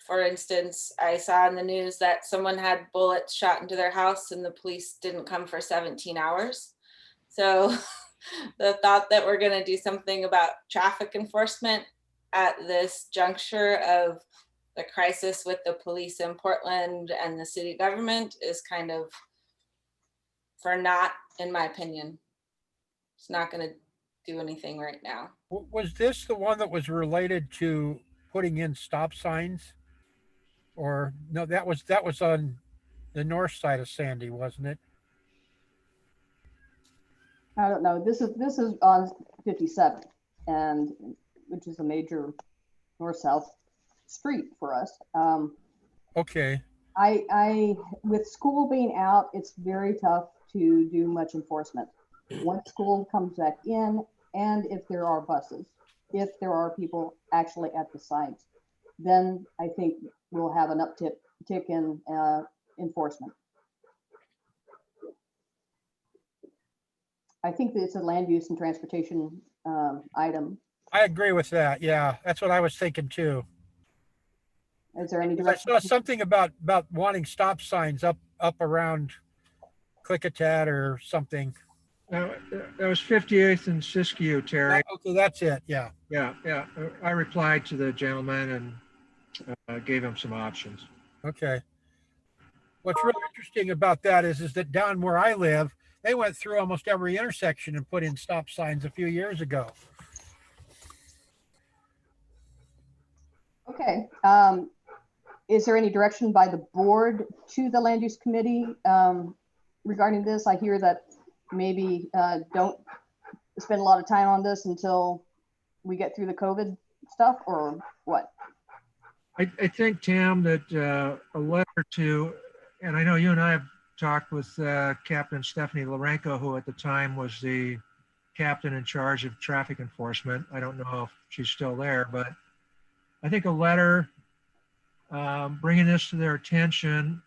For instance, I saw in the news that someone had bullets shot into their house and the police didn't come for 17 hours. So the thought that we're going to do something about traffic enforcement at this juncture of the crisis with the police in Portland and the city government is kind of for naught, in my opinion. It's not going to do anything right now. Was this the one that was related to putting in stop signs? Or no, that was on the north side of Sandy, wasn't it? I don't know. This is on 57, and which is a major north-south street for us. Okay. I with school being out, it's very tough to do much enforcement. Once school comes back in, and if there are buses, if there are people actually at the sites, then I think we'll have an uptick in enforcement. I think that it's a land use and transportation item. I agree with that. Yeah, that's what I was thinking too. Is there any I direction? saw something about wanting stop signs up around Klickitat or something. That was 58th and Siskiyou, Terry. Okay, that's it. Yeah. Yeah. I replied to the gentleman and gave him some options. Okay. What's really interesting about that is that down where I live, they went through almost every intersection and put in stop signs a few years ago. Okay. Is there any direction by the board to the land use committee regarding this? I hear that maybe don't spend a lot of time on this until we get through the COVID stuff, or what? I think, Tam, that a letter to, and I know you and I have talked with Captain Stephanie Lorenko, who at the time was the captain in charge of traffic enforcement. I don't know if she's still there, but I think a letter bringing this to their attention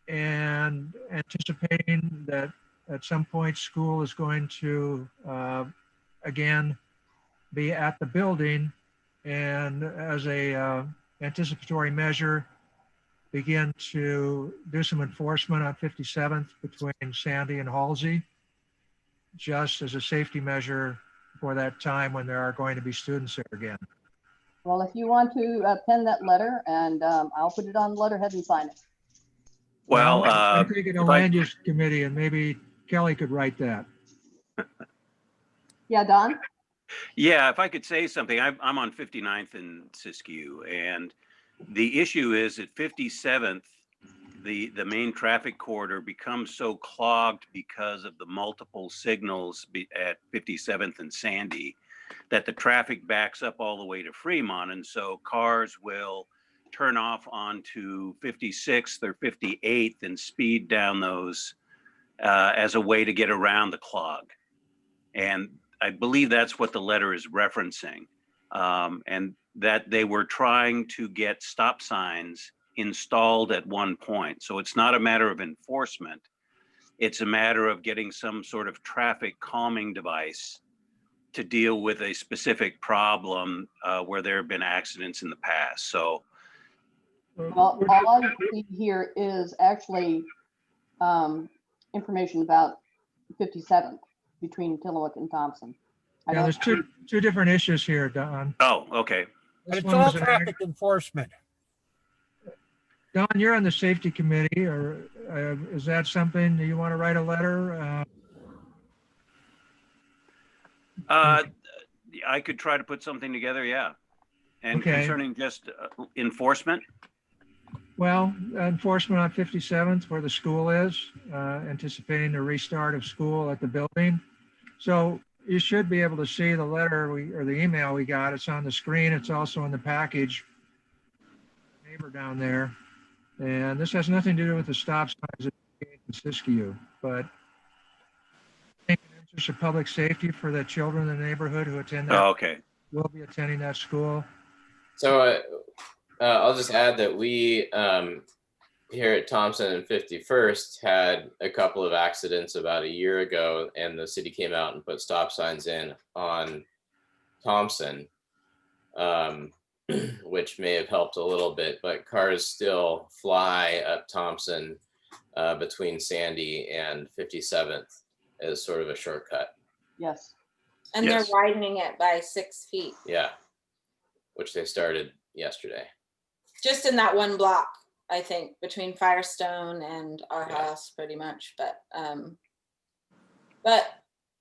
and anticipating that at some point school is going to again be at the building, and as a anticipatory measure begin to do some enforcement on 57th between Sandy and Halsey, just as a safety measure for that time when there are going to be students there again. Well, if you want to pen that letter, and I'll put it on letterhead and sign it. Well, I'm thinking a land use committee, and maybe Kelly could write that. Yeah, Don? yeah, if I could say something, I'm on 59th and Siskiyou, and the issue is at 57th, the main traffic corridor becomes so clogged because of the multiple signals at 57th and Sandy that the traffic backs up all the way to Fremont. And so cars will turn off onto 56th or 58th and speed down those as a way to get around the clog. And I believe that's what the letter is referencing. And that they were trying to get stop signs installed at one point. So it's not a matter of enforcement. It's a matter of getting some sort of traffic calming device to deal with a specific problem where there have been accidents in the past. So, Well, all I see here is actually information about 57 between Tillamook and Thompson. Yeah, there's two different issues here, Don. oh, okay. But This it's one all was an traffic enforcement. Don, you're on the safety committee, or is that something that you want to write a letter? I could try to put something together, yeah. And Okay. concerning just enforcement, Well, enforcement on 57th where the school is, anticipating the restart of school at the building. So you should be able to see the letter or the email we got. It's on the screen. It's also in the package. Neighbor down there. And this has nothing to do with the stop signs at in Siskiyou, but I think in the interest of public safety for the children in the neighborhood who attend that, oh, okay. will be attending that school. So I'll just add that we here at Thompson and 51st had a couple of accidents about a year ago, and the city came out and put stop signs in on Thompson, which may have helped a little bit, but cars still fly up Thompson between Sandy and 57th as sort of a shortcut. Yes. And Yes. they're widening it by 6 feet, Yeah, which they started yesterday. just in that one block, I think, between Firestone and our Yeah. house, pretty much. But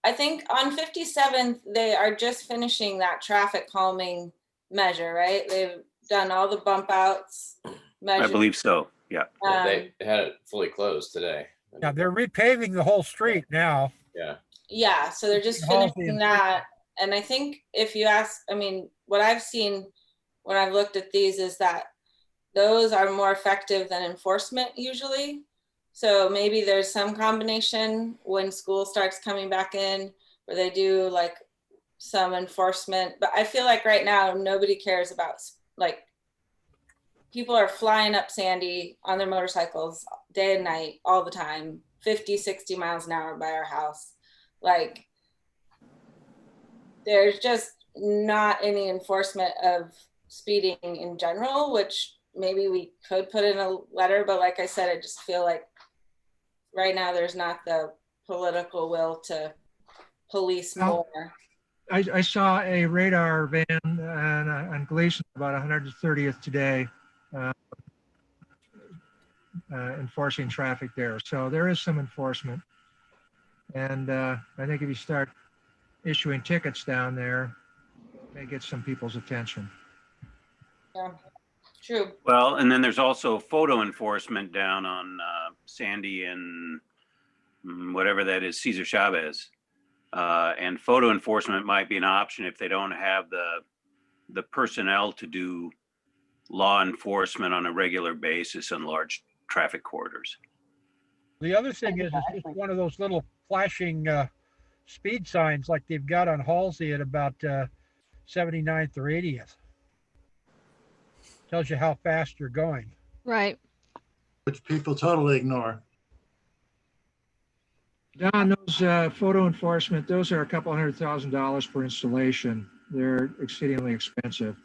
I think on 57th, they are just finishing that traffic calming measure, right? They've done all the bump outs. I measures. believe so, yeah. They had it fully closed today. Yeah, they're repaving the whole street now. Yeah. Yeah, so they're just Halsey finishing and- that. And I think if you ask, I mean, what I've seen when I've looked at these is that those are more effective than enforcement usually. So maybe there's some combination when school starts coming back in where they do like some enforcement. But I feel like right now, nobody cares about, like, people are flying up Sandy on their motorcycles day and night, all the time, 50, 60 miles an hour by our house. Like, there's just not any enforcement of speeding in general, which maybe we could put in a letter, but like I said, I just feel like right now there's not the political will to police Well, more. I saw a radar van on Gleason about 130th today, enforcing traffic there. So there is some enforcement. And I think if you start issuing tickets down there, it may get some people's attention. Yeah, true. Well, and then there's also photo enforcement down on Sandy and whatever that is, Cesar Chavez. And photo enforcement might be an option if they don't have the personnel to do law enforcement on a regular basis in large traffic corridors. The other thing is it's just one of those little flashing speed signs like they've got on Halsey at about 79th or 80th. Tells you how fast you're going. Right. Which people totally ignore. Don, those photo enforcement, those are a couple $100,000 per installation. They're exceedingly expensive.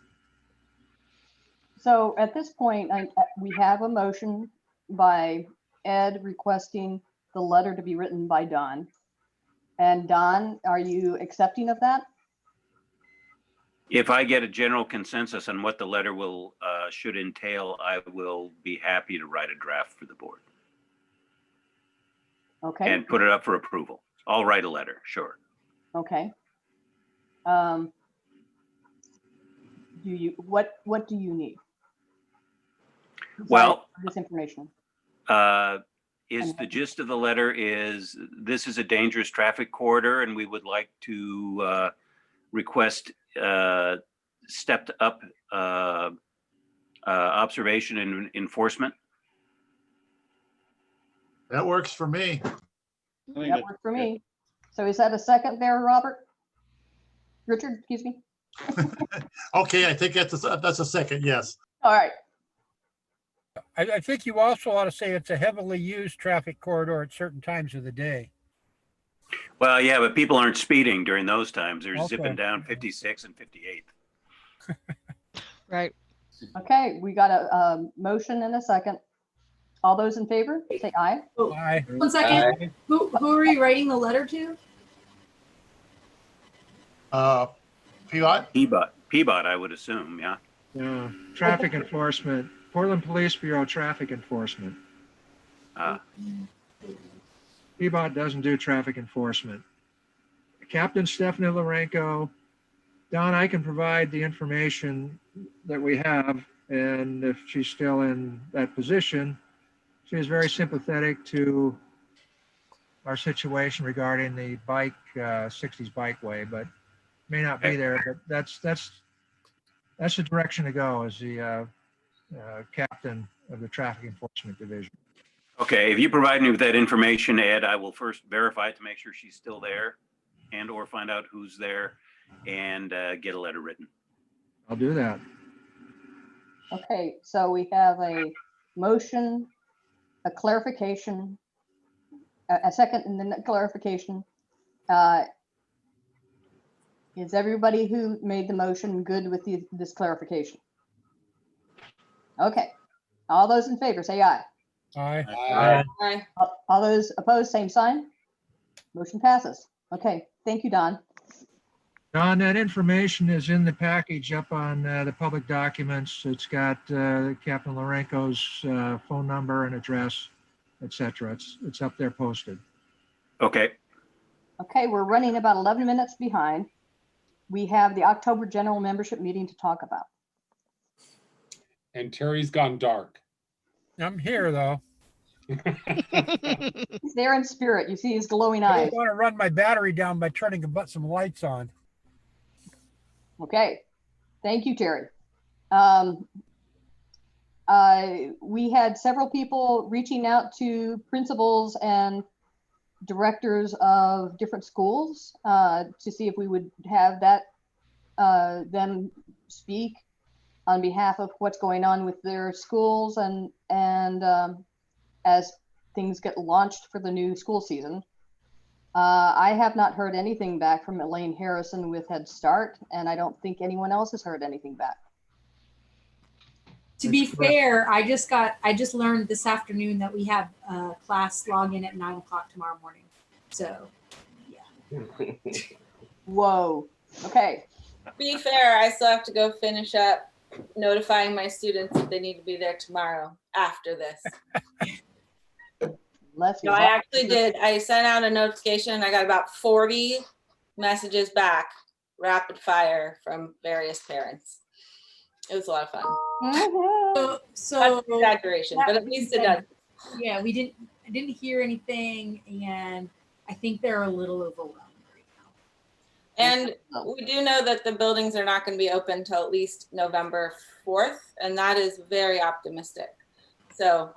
So at this point, we have a motion by Ed requesting the letter to be written by Don. And Don, are you accepting of that? If I get a general consensus on what the letter will should entail, I will be happy to write a draft for the board Okay, and put it up for approval. I'll write a letter, sure. okay. What do you need? Well, Besides this information. Is the gist of the letter is this is a dangerous traffic corridor and we would like to request stepped up observation and enforcement. That works for me. That worked for me. So is that a second there, Robert? Richard, excuse me? Okay, I think that's a second, yes. All right, I think you also ought to say it's a heavily used traffic corridor at certain times of the day. Well, yeah, but people aren't speeding during those times. They're Okay. zipping down 56 and 58. Right. okay, we got a motion and a second. All those in favor, say aye. Aye. 1 second. Who are we writing the letter to? Pivot? Peabody, I would assume, yeah. Traffic enforcement, Portland Police Bureau Traffic Enforcement. PBOT doesn't do traffic enforcement. Captain Stephanie Lorenko Don, I can provide the information that we have, and if she's still in that position, she is very sympathetic to our situation regarding the bike, 60s bikeway, but may not be there, but that's the direction to go as the captain of the Traffic Enforcement Division. Okay, if you provide me with that information, Ed, I will first verify it to make sure she's still there and or find out who's there and get a letter written. I'll do that. Okay, so we have a motion, a clarification, a second and then a clarification. Is everybody who made the motion good with this clarification? Okay, all those in favor, say aye. Aye. Aye. All those opposed, same sign. Motion passes. Okay, thank you, Don. Don, that information is in the package up on the public documents. It's got Captain Lorenko's phone number and address, etc. It's up there posted. Okay, Okay, we're running about 11 minutes behind. We have the October general membership meeting to talk about. And Terry's gone dark. I'm here, though. He's there in spirit. You see his glowing I eyes. just want to run my battery down by turning some lights on. Okay, thank you, Terry. We had several people reaching out to principals and directors of different schools to see if we would have them speak on behalf of what's going on with their schools and as things get launched for the new school season. I have not heard anything back from Elaine Harrison with Head Start, and I don't think anyone else has heard anything back. To be fair, I just learned this afternoon that we have class login at 9 o'clock tomorrow morning. So, yeah. Whoa. Okay. To be fair, I still have to go finish up notifying my students that they need to be there tomorrow after this. No, I actually did. I sent out a notification. I got about 40 messages back, rapid fire from various parents. It was a lot of fun. So That's an exaggeration, but at least it does. Yeah, I didn't hear anything, and I think they're a little overwhelmed right now. And we do know that the buildings are not going to be open till at least November 4th, and that is very optimistic. So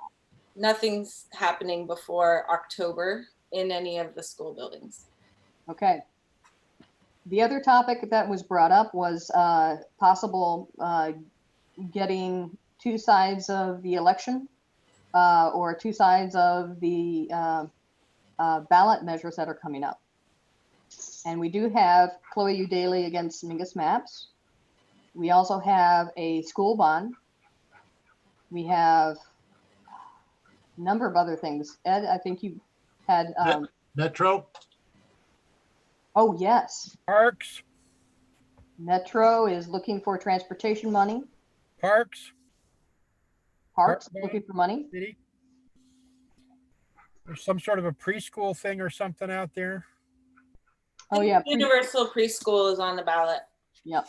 nothing's happening before October in any of the school buildings. Okay. The other topic that was brought up was possible getting two sides of the election or two sides of the ballot measures that are coming up. And we do have Chloe Udaly against Mingus Maps. We also have a school bond. We have a number of other things. Ed, I think you had Metro. Oh, yes. Parks. Metro is looking for transportation money. Parks. Parks Park looking for money. City. There's some sort of a preschool thing or something out there. Oh, yeah. Universal preschool is on the ballot. Yep.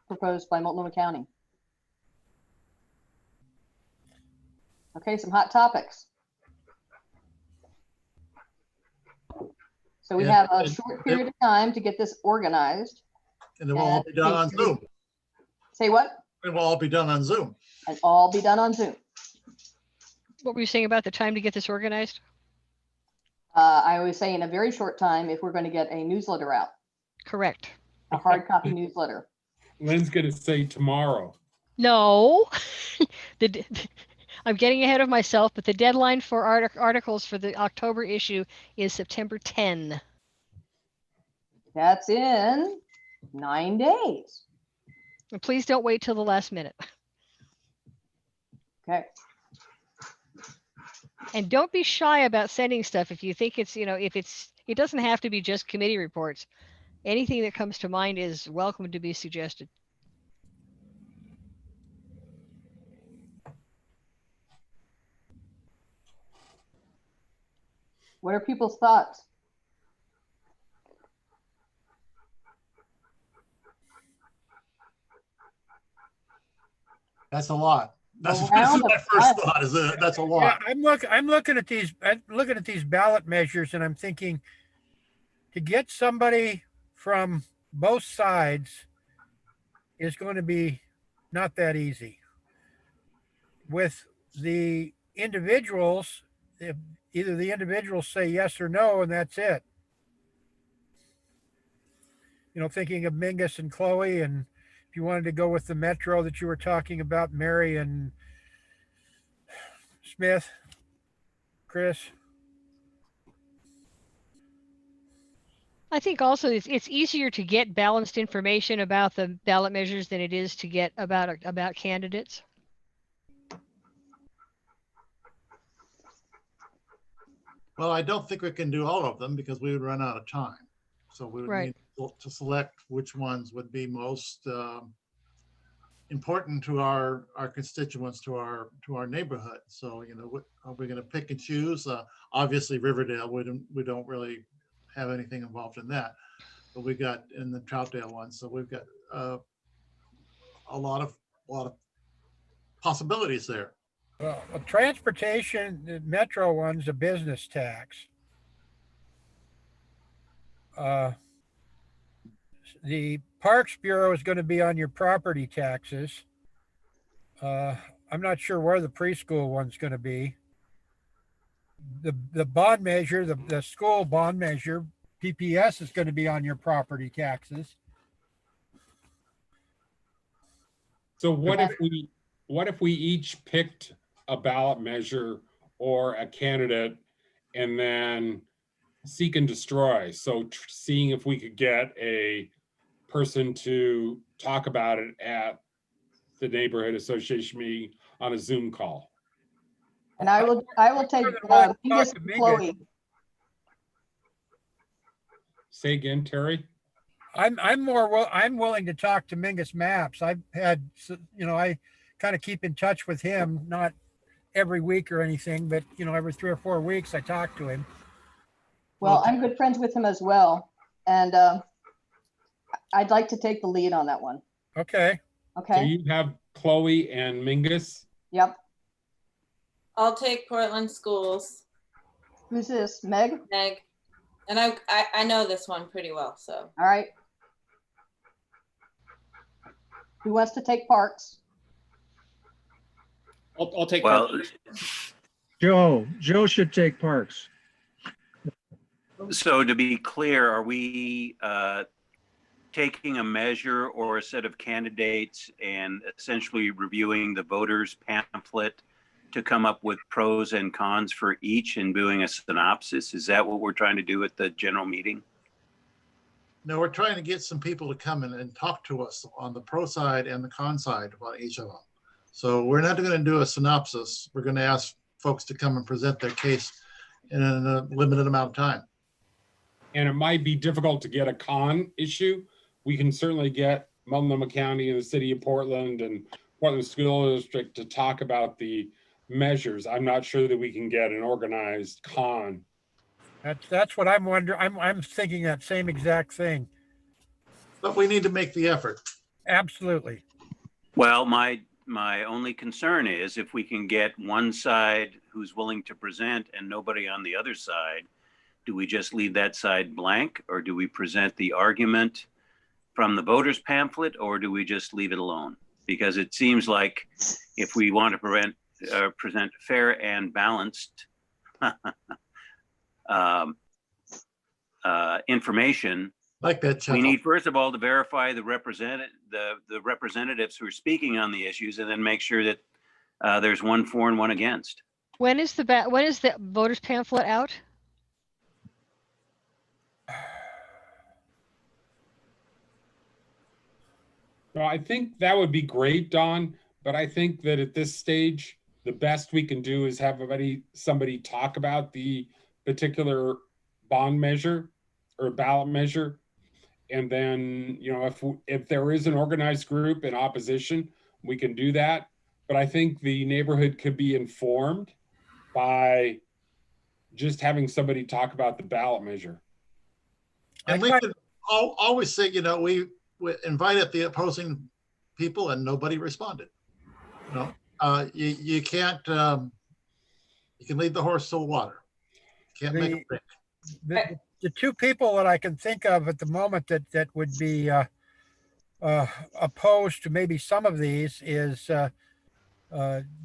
Proposed by Multnomah County. Okay, some hot topics. So we Yeah, have a short period of time to get this organized. And it will all be done on Zoom. Say what? It will all be done on Zoom. And all be done on Zoom. what were you saying about the time to get this organized? I always say in a very short time if we're going to get a newsletter out, Correct. a hard copy newsletter. Lynn's gonna say tomorrow. No, I'm getting ahead of myself, but the deadline for articles for the October issue is September 10. That's in 9 days. And please don't wait till the last minute. Okay. And don't be shy about sending stuff if you think it's, it doesn't have to be just committee reports. Anything that comes to mind is welcome to be suggested. What are people's thoughts? That's a lot. That's, A that's round my of first fun. thought, that's a Yeah, lot. I'm looking at these ballot measures and I'm thinking to get somebody from both sides is going to be not that easy. With the individuals, if either the individuals say yes or no, and that's it. You know, thinking of Mingus and Chloe, and if you wanted to go with the Metro that you were talking about, Mary and Smith, Chris. I think also it's easier to get balanced information about the ballot measures than it is to get about candidates. Well, I don't think we can do all of them because we would run out of time. So we would Right. need to select which ones would be most important to our constituents, to our neighborhood. So, you know, what are we going to pick and choose? Obviously Riverdale, we don't really have anything involved in that, but we got in the Troutdale one. So we've got a lot of possibilities there. Well, transportation, the Metro one's a business tax. The Parks Bureau is going to be on your property taxes. I'm not sure where the preschool one's going to be. The bond measure, the school bond measure, PPS is going to be on your property taxes. So what if we each picked a ballot measure or a candidate and then seek and destroy? So seeing if we could get a person to talk about it at the neighborhood association meeting on a Zoom call. And I will take Mingus and Chloe. Say again, Terry? I'm willing to talk to Mingus Maps. I've had, you know, I kind of keep in touch with him, not every week or anything, but you know, every 3 or 4 weeks I talk to him. Well, I'm good friends with him as well. And I'd like to take the lead on that one. Okay. So Okay. you have Chloe and Mingus? Yep. I'll take Portland Schools, Who's this? Meg? Meg. And I know this one pretty well, so. All right. Who wants to take Parks? I'll take. Well, Joe should take Parks. so to be clear, are we taking a measure or a set of candidates and essentially reviewing the voters pamphlet to come up with pros and cons for each and doing a synopsis? Is that what we're trying to do at the general meeting? No, we're trying to get some people to come in and talk to us on the pro side and the con side about each of them. So we're not going to do a synopsis. We're going to ask folks to come and present their case in a limited amount of time. And it might be difficult to get a con issue. We can certainly get Multnomah County and the city of Portland and Portland School District to talk about the measures. I'm not sure that we can get an organized con. That's what I'm wondering. I'm thinking that same exact thing. But we need to make the effort. Absolutely. Well, my only concern is if we can get one side who's willing to present and nobody on the other side, do we just leave that side blank, or do we present the argument from the voters pamphlet, or do we just leave it alone? Because it seems like if we want to present fair and balanced information, Like that, we need first of all to verify the representatives who are speaking on the issues, and then make sure that there's one for and one against. When is the voters pamphlet out? Well, I think that would be great, Don, but I think that at this stage, the best we can do is have somebody talk about the particular bond measure or ballot measure. And then, you know, if there is an organized group in opposition, we can do that. But I think the neighborhood could be informed by just having somebody talk about the ballot measure. And we could always say, you know, we invited the opposing people and nobody responded. No, you can't, you can lead the horse to the water. Can't make it drink. The two people that I can think of at the moment that would be opposed to maybe some of these is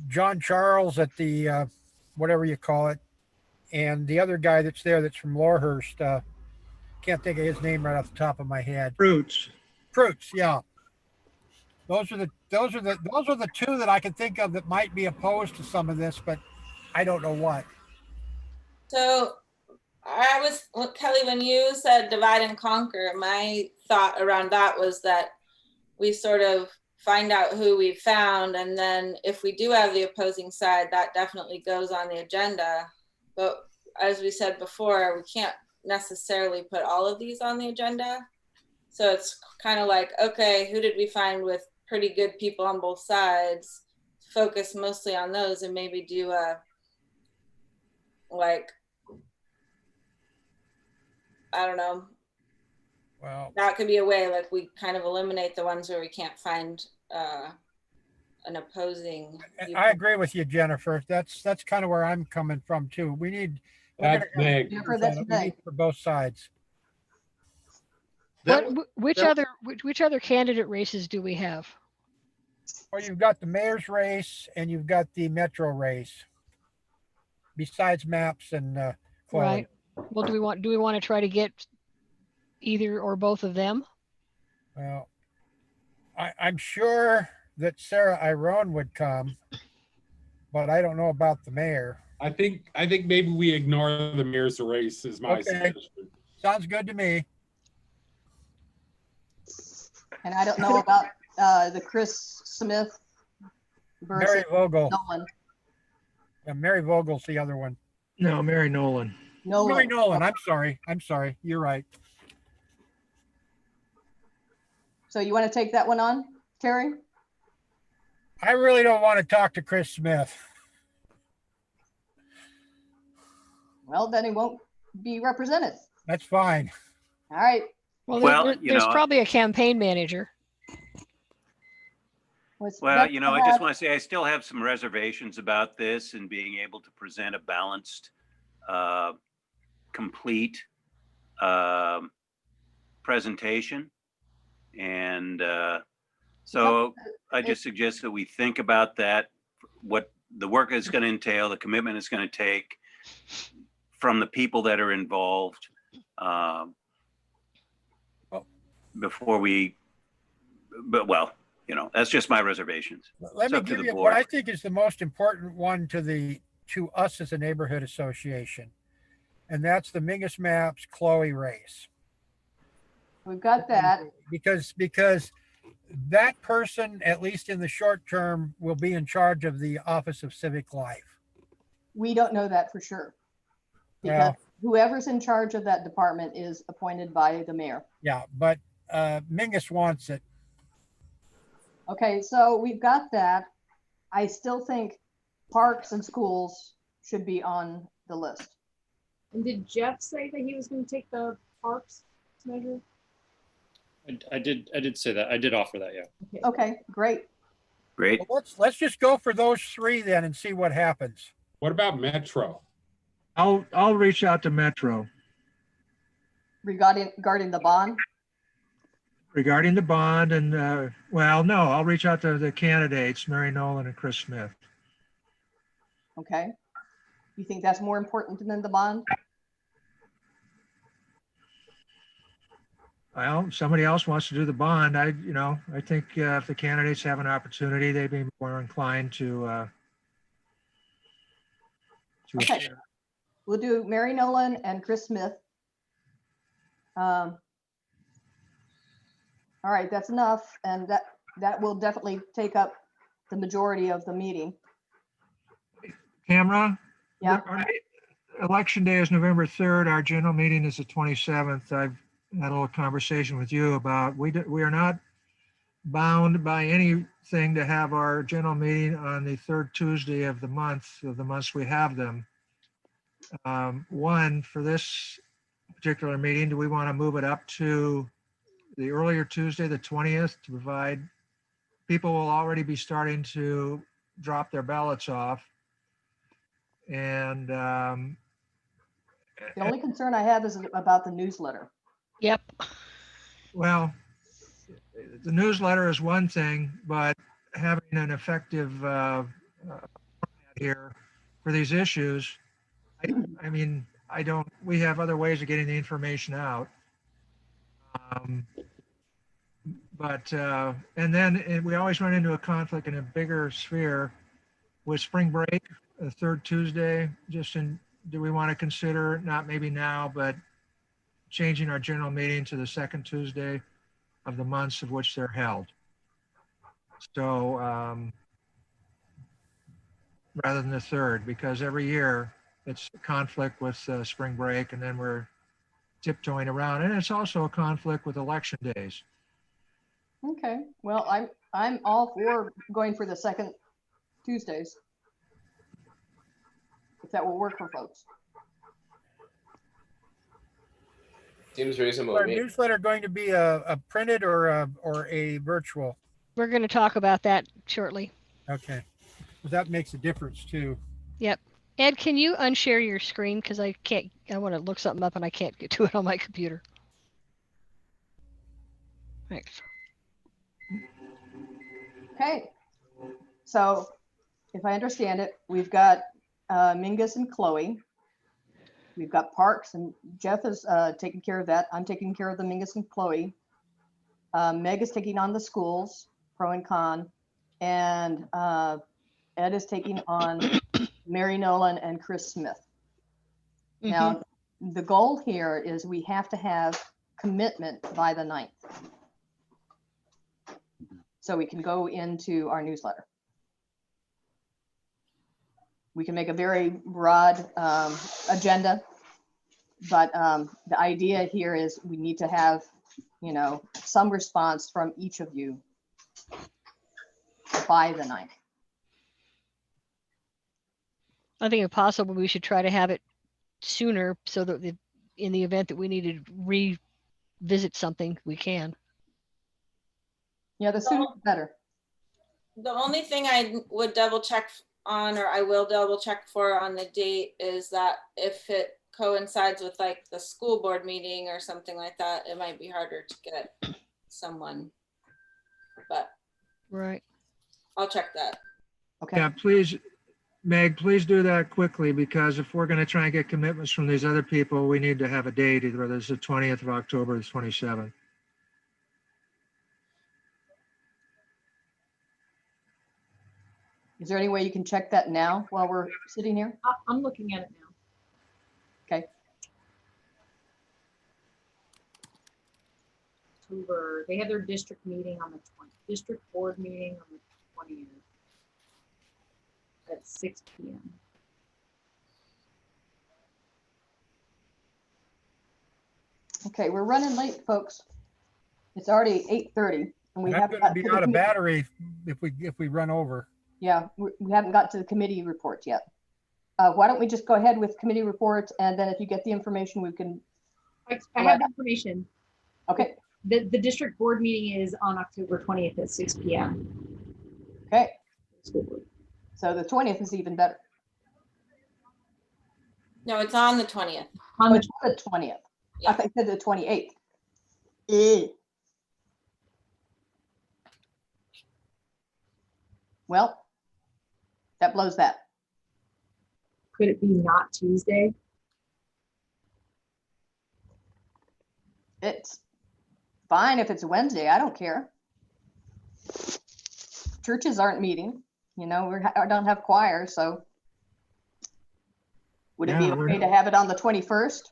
John Charles at the whatever you call it, and the other guy that's there that's from Lorehurst. Can't think of his name right off the top of my head. Fruits. Fruits, yeah. Those are the two that I can think of that might be opposed to some of this, but I don't know what. So Kelly, when you said divide and conquer, my thought around that was that we sort of find out who we found, and then if we do have the opposing side, that definitely goes on the agenda. But as we said before, we can't necessarily put all of these on the agenda. So it's kind of like, okay, who did we find with pretty good people on both sides? Focus mostly on those and maybe do a, like, I don't know. Well, that could be a way, like we kind of eliminate the ones where we can't find an opposing. I agree with you, Jennifer. That's kind of where I'm coming from too. We need. That's Meg. Jennifer, that's We Meg. need for both sides. Which other candidate races do we have? Well, you've got the mayor's race and you've got the metro race. Besides maps and Right. Well, do we want to try to get either or both of them? Well, I'm sure that Sarah Iron would come, but I don't know about the mayor. I think maybe we ignore the mayor's race is my Okay. suggestion. Sounds good to me. And I don't know about the Chris Smith Mary versus Vogel. Nolan. Yeah, Mary Vogel's the other one. No, Mary Nolan. Mary Nolan. Nolan. I'm sorry. You're right. So you want to take that one on, Terry? I really don't want to talk to Chris Smith. Well, then he won't be represented. That's fine. All right. Well, Well, there's probably a campaign manager. Well, I just want to say I still have some reservations about this and being able to present a balanced, complete presentation. And so I just suggest that we think about that, what the work is going to entail, the commitment it's going to take from the people that are involved before we, that's just my reservations. Let It's me up to give the you board. what I think is the most important one to us as a neighborhood association. And that's the Mingus Maps Chloe race. We've got that. Because that person, at least in the short term, will be in charge of the Office of Civic Life. We don't know that for sure. Because Well, whoever's in charge of that department is appointed by the mayor. yeah, but Mingus wants it. Okay, so we've got that. I still think parks and schools should be on the list. And did Jeff say that he was going to take the parks measure? I did say that. I did offer that, yeah. Okay, great. Great. Well, let's just go for those three then and see what happens. What about Metro? I'll reach out to Metro Regarding the bond. regarding the bond and, no, I'll reach out to the candidates, Mary Nolan and Chris Smith. Okay. You think that's more important than the bond? Well, somebody else wants to do the bond. I think if the candidates have an opportunity, they'd be more inclined to Okay. We'll do Mary Nolan and Chris Smith. All right, that's enough. And that will definitely take up the majority of the meeting. Camera. Yeah. Our election day is November 3rd. Our general meeting is the 27th. I've had a little conversation with you about, we are not bound by anything to have our general meeting on the third Tuesday of the months we have them. One, for this particular meeting, do we want to move it up to the earlier Tuesday, the 20th, to provide, people will already be starting to drop their ballots off. And The only concern I have is about the newsletter. Yep. well, the newsletter is one thing, but having an effective format here for these issues, I mean, we have other ways of getting the information out. And then we always run into a conflict in a bigger sphere with spring break, the third Tuesday. Do we want to consider, not maybe now, but changing our general meeting to the second Tuesday of the months of which they're held? So rather than the third, because every year it's a conflict with spring break, and then we're tiptoeing around, and it's also a conflict with election days. Okay, well, I'm all for going for the second Tuesdays, if that will work for folks. Seems reasonable. Our to me. newsletter going to be a printed or a virtual? We're going to talk about that shortly. Okay, well, that makes a difference too. Yep. Ed, can you unshare your screen? Because I want to look something up and I can't get to it on my computer. Thanks. Okay, so if I understand it, we've got Mingus and Chloe. We've got Parks, and Jeff is taking care of that. I'm taking care of the Mingus and Chloe. Meg is taking on the schools, pro and con, and Ed is taking on Mary Nolan and Chris Smith. Now, the goal here is we have to have commitment by the 9th. So we can go into our newsletter. We can make a very broad agenda, but the idea here is we need to have, some response from each of you by the 9th. I think if possible, we should try to have it sooner so that in the event that we need to revisit something, we can. Yeah, the sooner the better. The only thing I would double check on, or I will double check for on the date, is that if it coincides with like the school board meeting or something like that, it might be harder to get someone, but right, I'll check that. Okay. Yeah, please, Meg, please do that quickly, because if we're going to try and get commitments from these other people, we need to have a date, either it's the 20th of October or the 27th. Is there any way you can check that now while we're sitting here? I'm looking at it now. Okay. October, they had their district meeting on the 20th, district board meeting on the 20th at 6 p.m. Okay, we're running late, folks. It's already 8:30, and we I'm haven't going to got be to the out of committee. battery if we run over. Yeah, we haven't got to the committee reports yet. Why don't we just go ahead with committee reports, and then if you get the information, we can. I have information. Okay. The district board meeting is on October 20th at 6 p.m. Okay. So the 20th is even better. No, it's on the 20th. On the 20th. Yeah. I think I said the 28th. Eh. Well, that blows that. Could it be not Tuesday? It's fine if it's a Wednesday. I don't care. Churches aren't meeting. I don't have choir, so would it be Yeah, we're okay not- to have it on the 21st?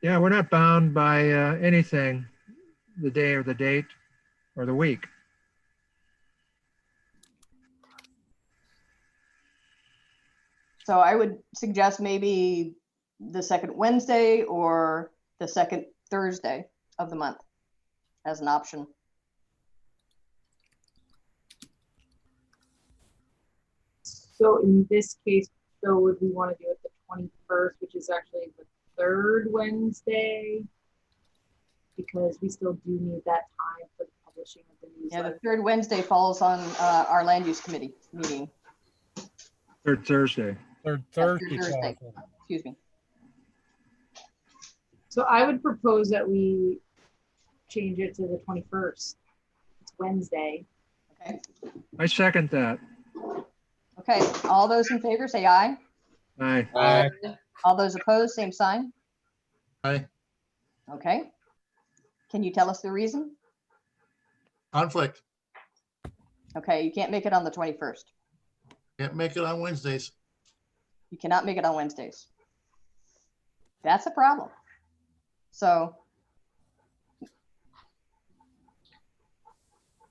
Yeah, we're not bound by anything, the day or the date or the week. So I would suggest maybe the second Wednesday or the second Thursday of the month as an option. So in this case, so would we want to do it the 21st, which is actually the third Wednesday? Because we still do need that time for the publishing of the Yeah, the newsletter. third Wednesday falls on our land use committee meeting. Third Thursday. Third Third Thursday. Thursday. falls in. Excuse me. So I would propose that we change it to the 21st. It's Wednesday. Okay. I second that. Okay, all those in favor say aye. Aye. Aye. All those opposed, same sign. Aye. Okay. Can you tell us the reason? Conflict. Okay, you can't make it on the 21st. Can't make it on Wednesdays. You cannot make it on Wednesdays. That's a problem. So,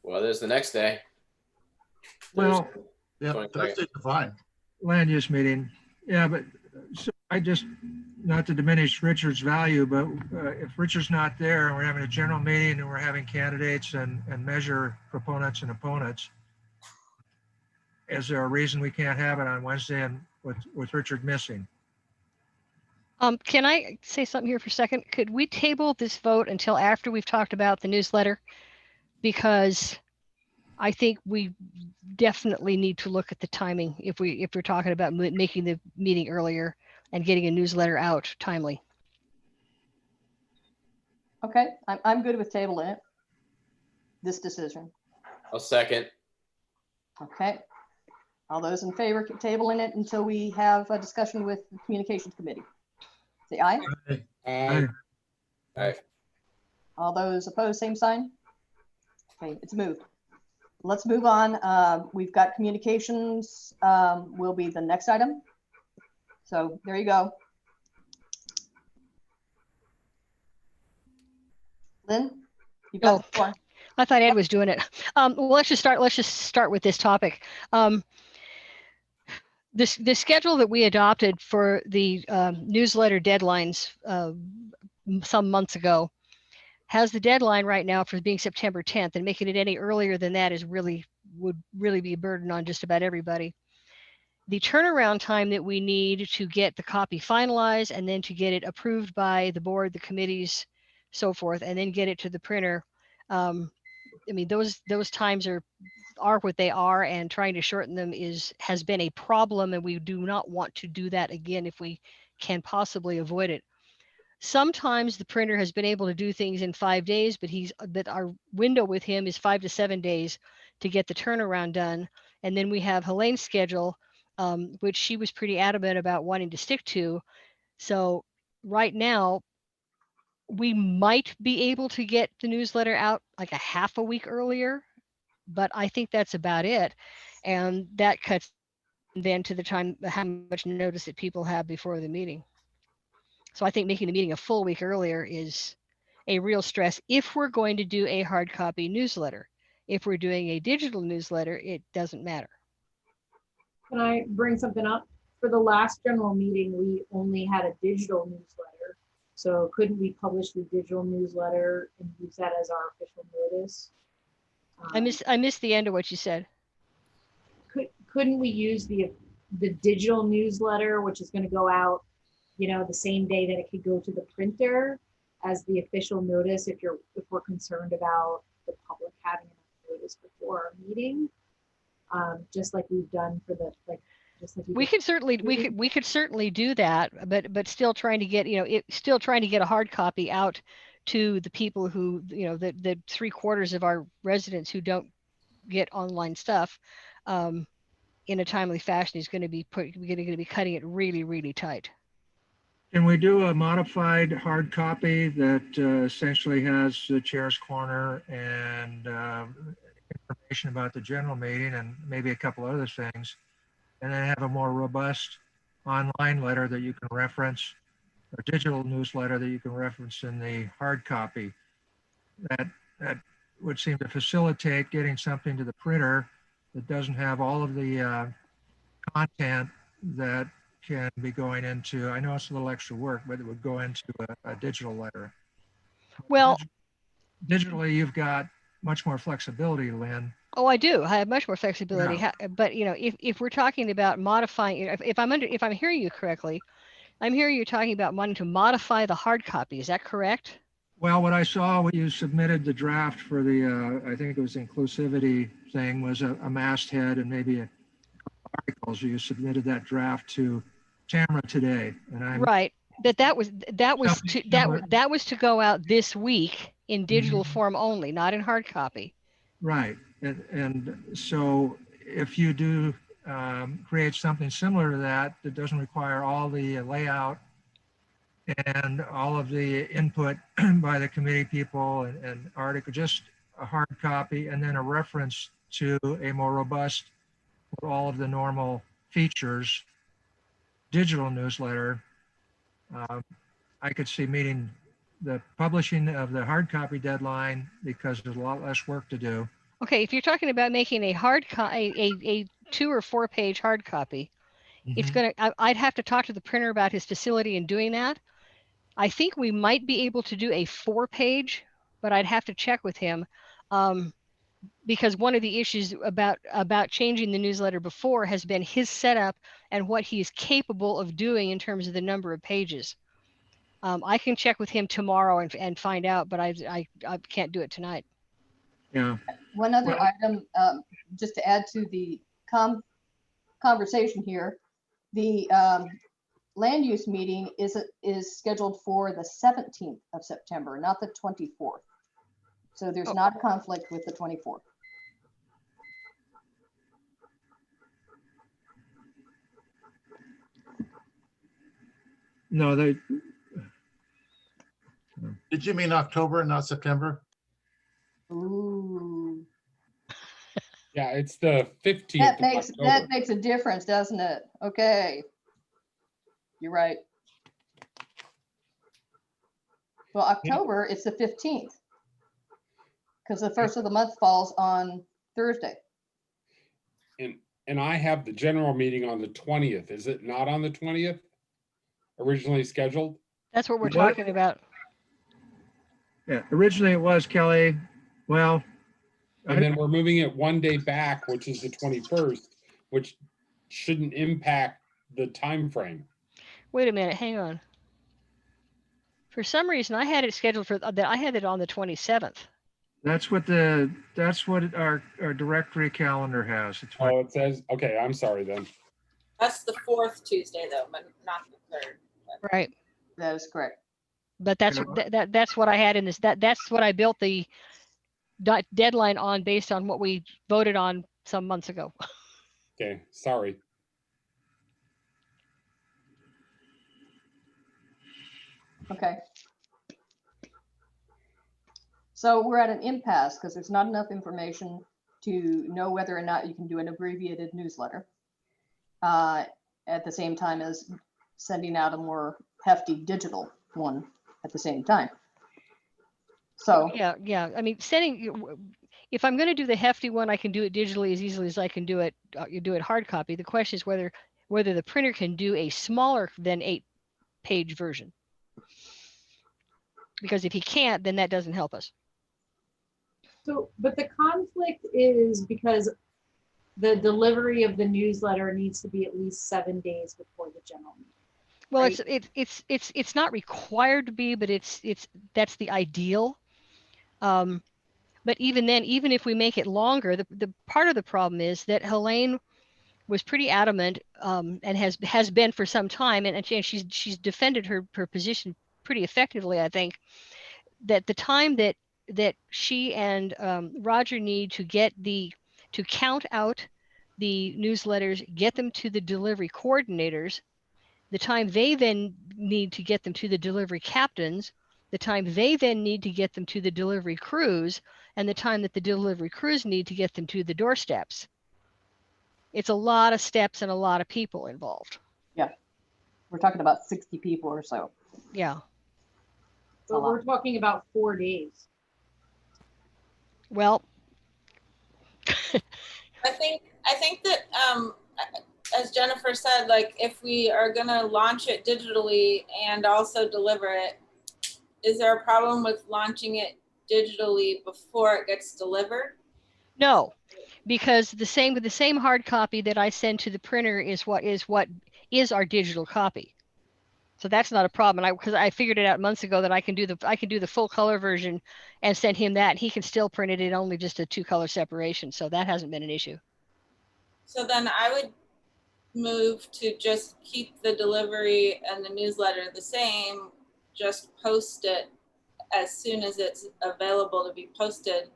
Well, there's the next day. Well, Yeah, Fine, Thursdays are fine. land use meeting. Yeah, but so I just, not to diminish Richard's value, but if Richard's not there and we're having a general meeting and we're having candidates and measure proponents and opponents, is there a reason we can't have it on Wednesday and with Richard missing? Can I say something here for a second? Could we table this vote until after we've talked about the newsletter? Because I think we definitely need to look at the timing if we're talking about making the meeting earlier and getting a newsletter out timely. okay, I'm good with tabling it. This decision. I'll second. Okay. All those in favor of tabling it until we have a discussion with the communications committee. Say aye. Aye. Aye. All those opposed, same sign. Okay, it's moved. Let's move on. We've got communications will be the next item. So there you go. Lynn, you got the floor. I thought Ed was doing it. Well, let's just start with this topic. The schedule that we adopted for the newsletter deadlines some months ago has the deadline right now for being September 10th, and making it any earlier than that would really be a burden on just about everybody. The turnaround time that we need to get the copy finalized and then to get it approved by the board, the committees, so forth, and then get it to the printer. I mean, those times are what they are, and trying to shorten them has been a problem, and we do not want to do that again if we can possibly avoid it. Sometimes the printer has been able to do things in 5 days, but our window with him is 5 to 7 days to get the turnaround done. And then we have Helene's schedule, which she was pretty adamant about wanting to stick to. So right now, we might be able to get the newsletter out like a half a week earlier, but I think that's about it. And that cuts then to the time, how much notice that people have before the meeting. So I think making the meeting a full week earlier is a real stress if we're going to do a hard copy newsletter. If we're doing a digital newsletter, it doesn't matter. Can I bring something up? For the last general meeting, we only had a digital newsletter. So couldn't we publish the digital newsletter and use that as our official notice? I missed the end of what you said. Couldn't we use the digital newsletter, which is going to go out, the same day that it could go to the printer, as the official notice if we're concerned about the public having enough notice before our meeting, just like we've done for we could certainly do that, but still trying to get a hard copy out to the people who, the 3/4 of our residents who don't get online stuff in a timely fashion is going to be cutting it really, really tight. Can we do a modified hard copy that essentially has the chair's corner and information about the general meeting and maybe a couple other things, and then have a more robust online letter that you can reference, or digital newsletter that you can reference in the hard copy? That would seem to facilitate getting something to the printer that doesn't have all of the content that can be going into, I know it's a little extra work, but it would go into a digital letter. Well, digitally, you've got much more flexibility, Lynn. Oh, I do. I have much more flexibility. Yeah. But if we're talking about modifying, if I'm hearing you correctly, I'm hearing you talking about wanting to modify the hard copy. Is that correct? Well, what I saw, what you submitted the draft for the, I think it was inclusivity thing, was a masthead and maybe a articles. You submitted that draft to Tamara today, and I'm Right. That was Something similar. that was to go out this week in digital Mhm. form only, not in hard copy. Right. And so if you do create something similar to that, that doesn't require all the layout and all of the input by the committee people and article, just a hard copy and then a reference to a more robust, with all of the normal features, digital newsletter, I could see meeting the publishing of the hard copy deadline because there's a lot less work to do. Okay, if you're talking about making a a 2 or 4 page hard copy, it's Mhm. I'd have to talk to the printer about his facility in doing that. I think we might be able to do a 4 page, but I'd have to check with him. Because one of the issues about changing the newsletter before has been his setup and what he is capable of doing in terms of the number of pages. I can check with him tomorrow and find out, but I can't do it tonight. Yeah. One other Well- item, just to add to the conversation here, the land use meeting is scheduled for the 17th of September, not the 24th. So there's Oh. not a conflict with the 24th. No, they, Did you mean October, not September? Ooh, Yeah, it's the 15th. that makes a difference, doesn't it? Okay. You're right. Well, October, it's the 15th. Because the first of the month falls on Thursday. And I have the general meeting on the 20th. Is it not on the 20th? Originally scheduled? That's what we're What? talking about. yeah, originally it was Kelly. Well, And then we're moving it one day back, which is the 21st, which shouldn't impact the time frame. Wait a minute, hang on. For some reason, I had it scheduled for that. I had it on the 27th. that's what our directory calendar has. It's Oh, it says, okay, I'm sorry then. That's the fourth Tuesday though, but not the third. Right. That is correct. But that's that's what I had in this. That's what I built the deadline on based on what we voted on some months ago. Okay, sorry. Okay. So we're at an impasse because there's not enough information to know whether or not you can do an abbreviated newsletter at the same time as sending out a more hefty digital one at the same time. So Yeah. I mean, if I'm going to do the hefty one, I can do it digitally as easily as I can do it. You do it hard copy. The question is whether the printer can do a smaller than 8-page version. Because if he can't, then that doesn't help us. So, but the conflict is because the delivery of the newsletter needs to be at least 7 days before the general meeting. Well, Right. it's not required to be, but that's the ideal. But even then, even if we make it longer, the part of the problem is that Helene was pretty adamant and has been for some time, and she's defended her position pretty effectively, I think, that the time that she and Roger need to to count out the newsletters, get them to the delivery coordinators, the time they then need to get them to the delivery captains, the time they then need to get them to the delivery crews, and the time that the delivery crews need to get them to the doorsteps. It's a lot of steps and a lot of people involved. yeah, we're talking about 60 people or so. Yeah. But we're talking about 4 days. Well, I think that as Jennifer said, like if we are gonna launch it digitally and also deliver it, is there a problem with launching it digitally before it gets delivered? no, because the same hard copy that I send to the printer is what is our digital copy. So that's not a problem. And because I figured it out months ago that I can do the full color version and send him that. And he can still print it in only just a 2-color separation. So that hasn't been an issue. So then I would move to just keep the delivery and the newsletter the same, just post it as soon as it's available to be posted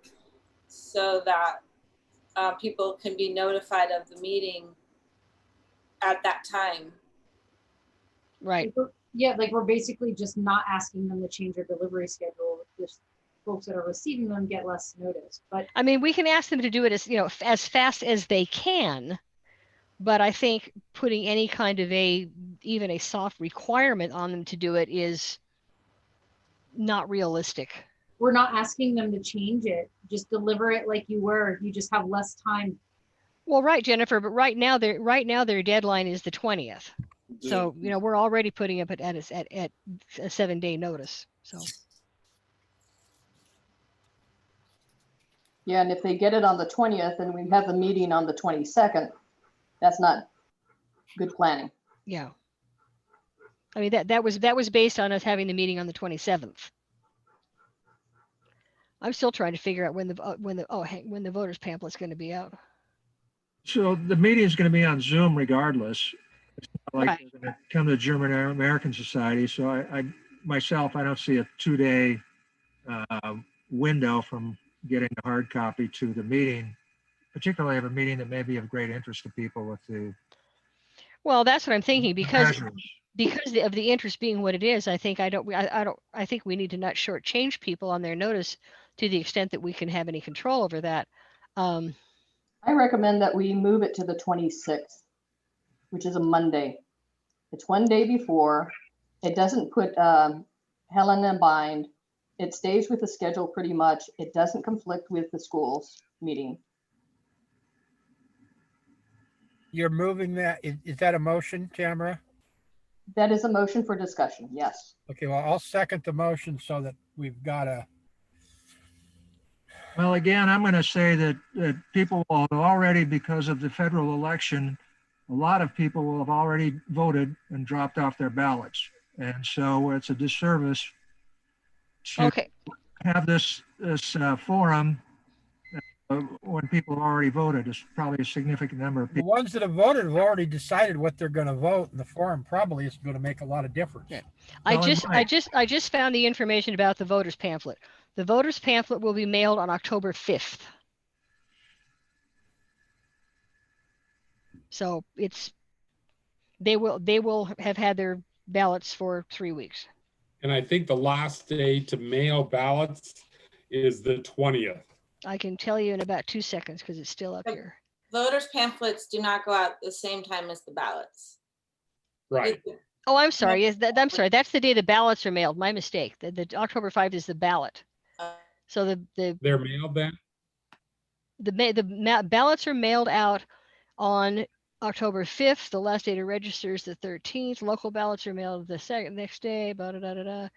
so that people can be notified of the meeting at that time. Right. Yeah, like we're basically just not asking them to change their delivery schedule. Just folks that are receiving them get less notice. But I mean, we can ask them to do it as, as fast as they can. But I think putting any kind of even a soft requirement on them to do it is not realistic. we're not asking them to change it. Just deliver it like you were. You just have less time. Well, right, Jennifer, but right now their deadline is the 20th. So, we're already putting up at a 7-day notice. So. Yeah, and if they get it on the 20th and we have the meeting on the 22nd, that's not good planning. Yeah. I mean, that was based on us having the meeting on the 27th. I'm still trying to figure out when the voters pamphlet's going to be out. So the meeting is going to be on Zoom regardless. It's not like Right. they're going to come to the German American Society. So I myself, I don't see a 2-day window from getting the hard copy to the meeting, particularly of a meeting that may be of great interest to people with the. Well, that's what I'm thinking because measures. of the interest being what it is. I think I think we need to not shortchange people on their notice to the extent that we can have any control over that. I recommend that we move it to the 26th, which is a Monday. It's one day before. It doesn't put Helen in a bind. It stays with the schedule pretty much. It doesn't conflict with the school's meeting. You're moving that, is that a motion, Tamara? That is a motion for discussion, yes. Okay, well, I'll second the motion so that we've got a, Well, again, I'm going to say that people will have already, because of the federal election, a lot of people will have already voted and dropped off their ballots. And so it's a disservice to have this forum when people have already voted. It's probably a significant number of the people. ones that have voted have already decided what they're going to vote, and the forum probably isn't going to make a lot of difference. Yeah. Well, I just found the information about the voters pamphlet. The voters pamphlet will be mailed on October 5th. So they will have had their ballots for 3 weeks. And I think the last day to mail ballots is the 20th. I can tell you in about 2 seconds because it's still up here. Voters pamphlets do not go out the same time as the ballots. Right. Oh, I'm sorry. I'm sorry. That's the day the ballots are mailed. My mistake. The October 5th is the ballot. So they're mailed then? The ballots are mailed out on October 5th. The last day to register is the 13th. Local ballots are mailed the next day. The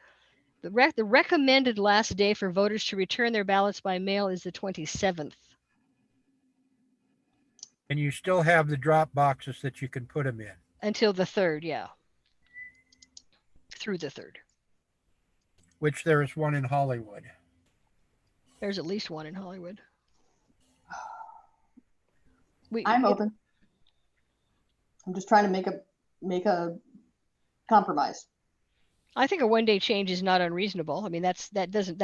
recommended last day for voters to return their ballots by mail is the 27th. And you still have the drop boxes that you can put them in. Until the 3rd, yeah. Through the 3rd. Which there is one in Hollywood. There's at least one in Hollywood. I'm open. I'm just trying to make a compromise. I think a 1-day change is not unreasonable. I mean, that doesn't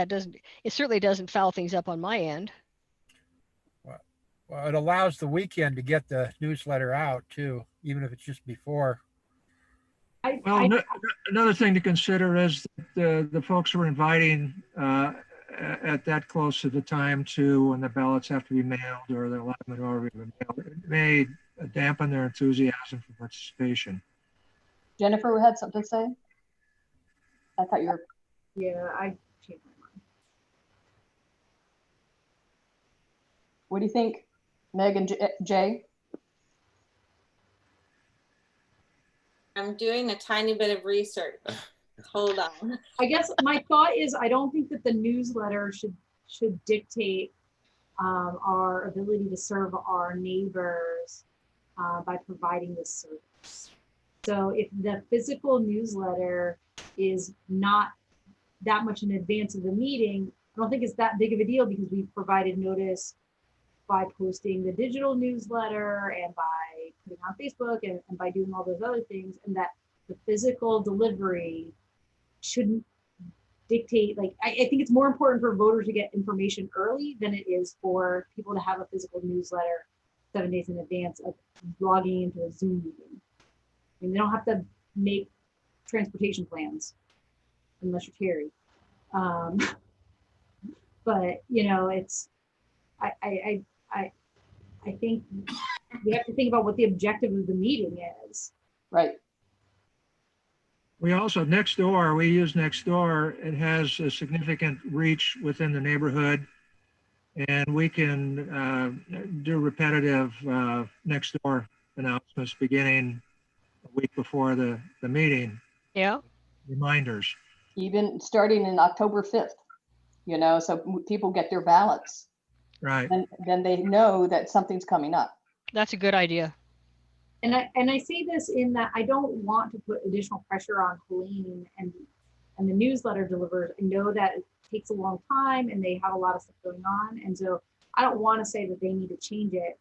it certainly doesn't foul things up on my end. Well, it allows the weekend to get the newsletter out too, even if it's just before. Well, another thing to consider is that the folks we're inviting at that close to the time to when the ballots have to be mailed or the allotment already been mailed, it may dampen their enthusiasm for participation. Jennifer had something to say? I thought you were. Yeah, I changed my mind. What do you think, Meg and Jay? I'm doing a tiny bit of research. Hold on. I guess my thought is I don't think that the newsletter should dictate our ability to serve our neighbors by providing this service. So if the physical newsletter is not that much in advance of the meeting, I don't think it's that big of a deal because we've provided notice by posting the digital newsletter and by putting on Facebook and by doing all those other things, and that the physical delivery shouldn't dictate, like, I think it's more important for voters to get information early than it is for people to have a physical newsletter 7 days in advance of logging into a Zoom meeting. I mean, they don't have to make transportation plans unless you're Terry. But you know, it's, I think we have to think about what the objective of the meeting is. Right. We also, Nextdoor, we use Nextdoor. It has a significant reach within the neighborhood. And we can do repetitive Nextdoor announcements beginning a week before the meeting, Yeah. reminders. Even starting in October 5th, you know, so people get their ballots. Right. And then they know that something's coming up. That's a good idea. And I say this in that I don't want to put additional pressure on Helene and the newsletter delivers. I know that it takes a long time and they have a lot of stuff going on. And so I don't want to say that they need to change it.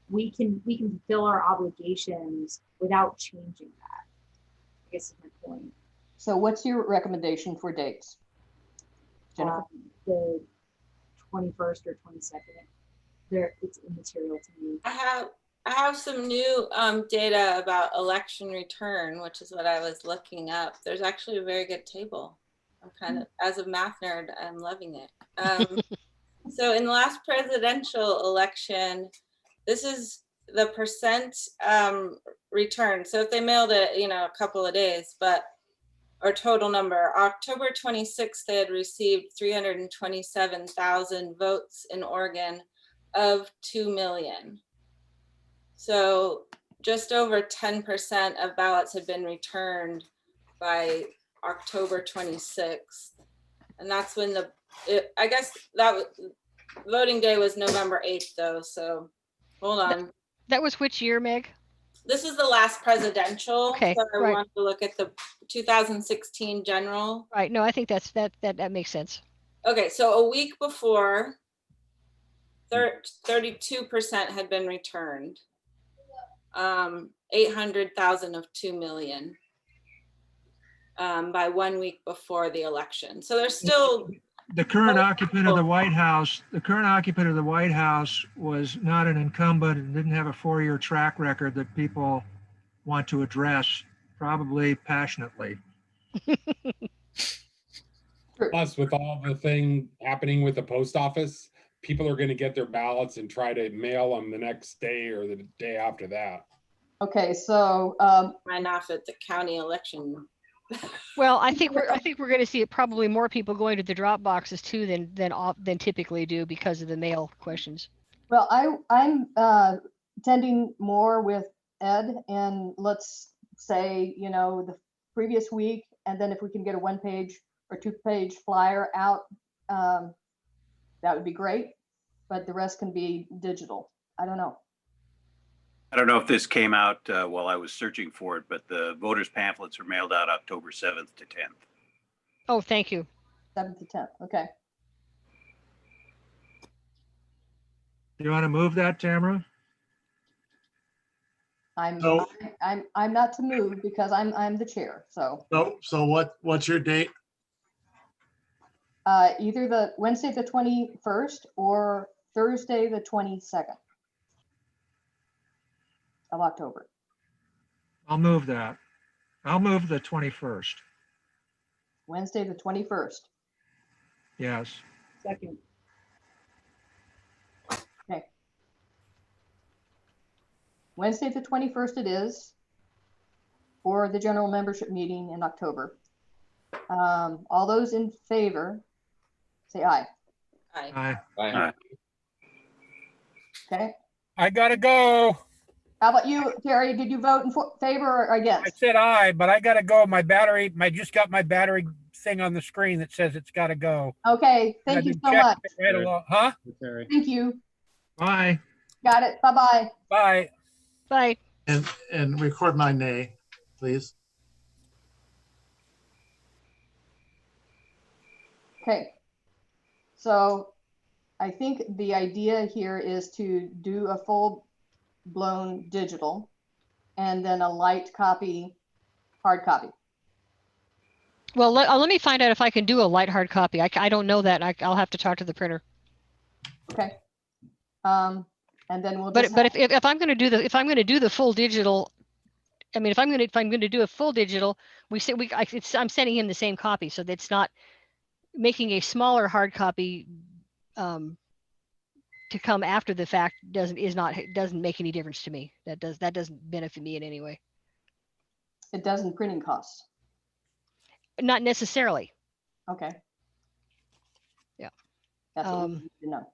We can fulfill our obligations without changing that, I guess is my point. So what's your recommendation for dates? Jennifer? The 21st or 22nd. It's immaterial to me. I have some new data about election return, which is what I was looking up. There's actually a very good table. I'm kind of, as a math nerd, I'm loving it. So in the last presidential election, this is the percent return. So if they mailed it, you know, a couple of days, but or total number, October 26th, they had received 327,000 votes in Oregon of 2 million. So just over 10% of ballots had been returned by October 26th. And that's when I guess that was, voting day was November 8th though. So hold on. That was which year, Meg? This is the last presidential. Okay, So I right. want to look at the 2016 general. Right. No, I think that makes sense. Okay, so a week before, 32% had been returned. 800,000 of 2 million by 1 week before the election. So there's still The current occupant of the White House, was not an incumbent and didn't have a 4-year track record that people want to address, probably passionately. Plus, with all the thing happening with the post office, people are going to get their ballots and try to mail them the next day or the day after that. Okay, so sign off at the county election. Well, I think we're going to see probably more people going to the drop boxes too than typically do because of the mail questions. well, I'm attending more with Ed, and let's say, you know, the previous week, and then if we can get a 1-page or 2-page flyer out, that would be great. But the rest can be digital. I don't know. I don't know if this came out while I was searching for it, but the voters pamphlets are mailed out October 7th to 10th. Oh, thank you. 7th to 10th. Okay. Do you want to move that, Tamara? I'm No. I'm not to move because I'm the chair. So So what's your date? either the Wednesday the 21st or Thursday the 22nd of October. I'll move that. I'll move the 21st. Wednesday the 21st. Yes. Second. Okay. Wednesday the 21st it is for the general membership meeting in October. All those in favor, say aye. Aye. Aye. Okay. I gotta go. How about you, Terry? Did you vote in favor or I against? said aye, but I gotta go. My battery, I just got my battery thing on the screen that says it's gotta go. Okay. Thank I've you been so checking much. it right along. Huh? Terry. Thank you. Bye. Got it. Bye-bye. Bye. Bye. And record my nay. please. Okay. So I think the idea here is to do a full-blown digital and then a light copy, hard copy. Well, let me find out if I can do a light hard copy. I don't know that. I'll have to talk to the printer. Okay. And then we'll But just if I'm going to do the full digital, I mean, if I'm going to do a full digital, I'm sending him the same copy, so that's not making a smaller hard copy to come after the fact doesn't make any difference to me. That doesn't benefit me in any way. it does in printing costs. Not necessarily. Okay. Yeah. That's what we need to know.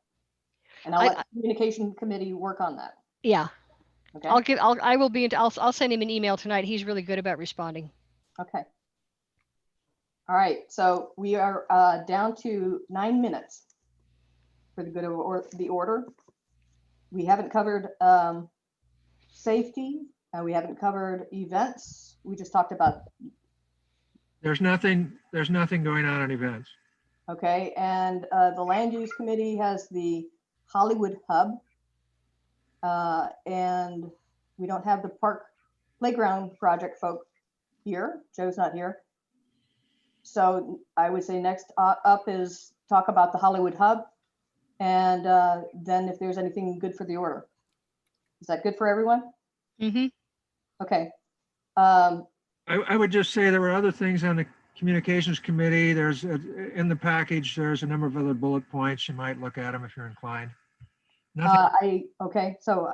And I'll let the communication committee work on that. Yeah. Okay. I'll send him an email tonight. He's really good about responding. Okay. All right. So we are down to 9 minutes for the good of the order. We haven't covered safety. We haven't covered events. We just talked about. There's nothing going on in events. Okay. And the land use committee has the Hollywood Hub. And we don't have the park playground project folk here. Joe's not here. So I would say next up is talk about the Hollywood Hub. And then if there's anything good for the order. Is that good for everyone? Mm-hmm. Okay. I would just say there were other things on the communications committee. There's in the package, there's a number of other bullet points. You might look at them if you're inclined. Okay, so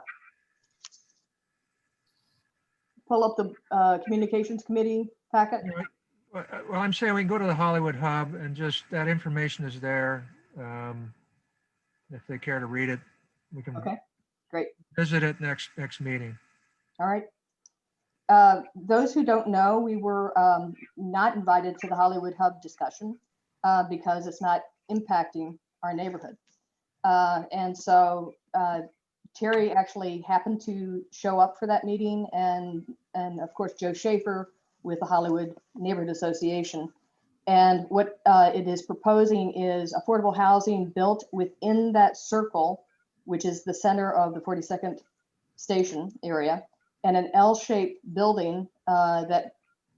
pull up the communications committee packet. Well, I'm saying we can go to the Hollywood Hub and just that information is there. If they care to read it, we can Great. visit it next meeting. All right. Those who don't know, we were not invited to the Hollywood Hub discussion because it's not impacting our neighborhood. And so Terry actually happened to show up for that meeting, and of course Joe Schaefer with the Hollywood Neighborhood Association. And what it is proposing is affordable housing built within that circle, which is the center of the 42nd station area, and an L-shaped building that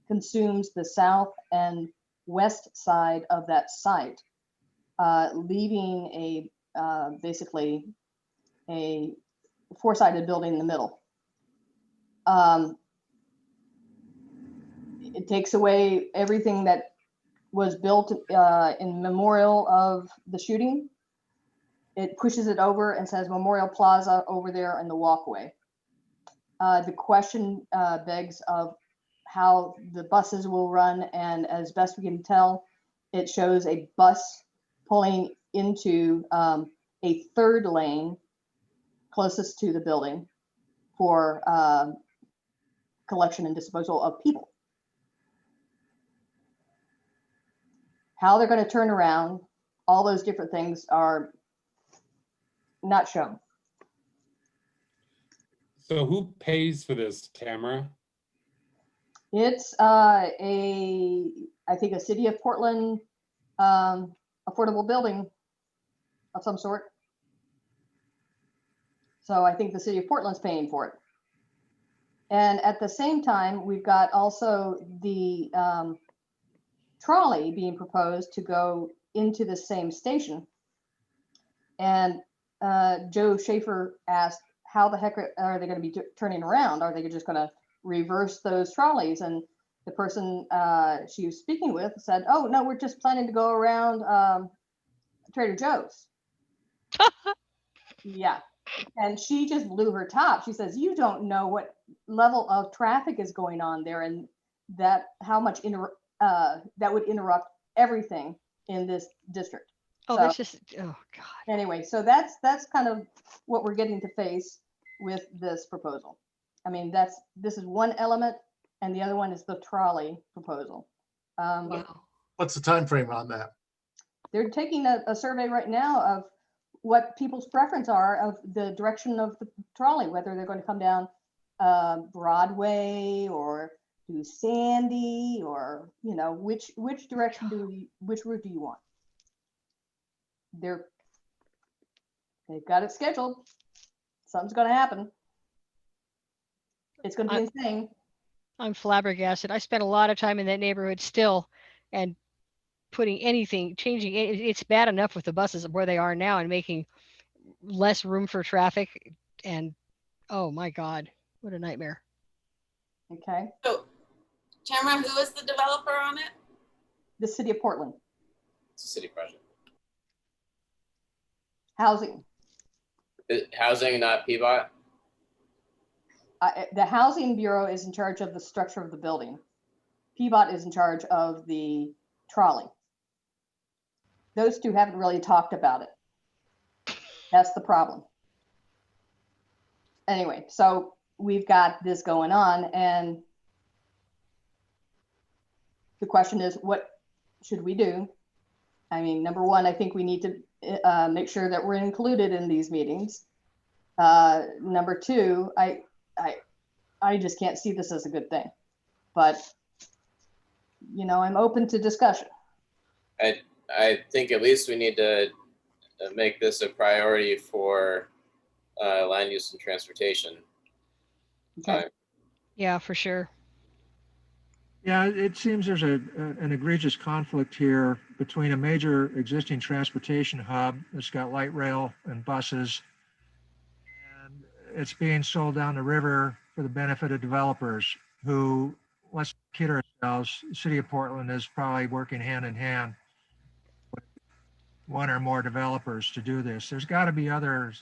consumes the south and west side of that site, leaving a basically a four-sided building in the middle. It takes away everything that was built in memorial of the shooting. It pushes it over and says Memorial Plaza over there in the walkway. The question begs of how the buses will run, and as best we can tell, it shows a bus pulling into a third lane closest to the building for collection and disposal of people. How they're going to turn around, all those different things are not shown. So who pays for this, Tamara? It's I think a City of Portland affordable building of some sort. So I think the City of Portland's paying for it. And at the same time, we've got also the trolley being proposed to go into the same station. And Joe Schaefer asked, how the heck are they going to be turning around? Are they just going to reverse those trolleys? And the person she was speaking with said, oh, no, we're just planning to go around Trader Joe's. Yeah. And she just blew her top. She says, you don't know what level of traffic is going on there, and that how much that would interrupt everything in this district. Oh, so, that's just, oh God. Anyway, so that's kind of what we're getting to face with this proposal. I mean, this is one element, and the other one is the trolley proposal. Wow. What's the time frame on that? They're taking a survey right now of what people's preference are of the direction of the trolley, whether they're going to come down Broadway or do Sandy, or, you know, which direction which route do you want? They've got it scheduled. Something's gonna happen. It's gonna be insane. I'm flabbergasted. I spent a lot of time in that neighborhood still, and changing it. It's bad enough with the buses where they are now and making less room for traffic. And oh my God, what a nightmare. Okay. So, Tamara, who is the developer on it? The city of Portland. It's a city project. Housing. Housing, not Peabody. The Housing Bureau is in charge of the structure of the building. PBOT is in charge of the trolley. Those two haven't really talked about it. That's the problem. Anyway, so we've got this going on, and the question is, what should we do? I mean, number one, I think we need to make sure that we're included in these meetings. Number two, I just can't see this as a good thing, but you know, I'm open to discussion. I think at least we need to make this a priority for land use and transportation. Okay. Yeah, for sure. Yeah, it seems there's an egregious conflict here between a major existing transportation hub that's got light rail and buses, and it's being sold down the river for the benefit of developers who, let's kid ourselves, the city of Portland is probably working hand in hand with one or more developers to do this. There's got to be other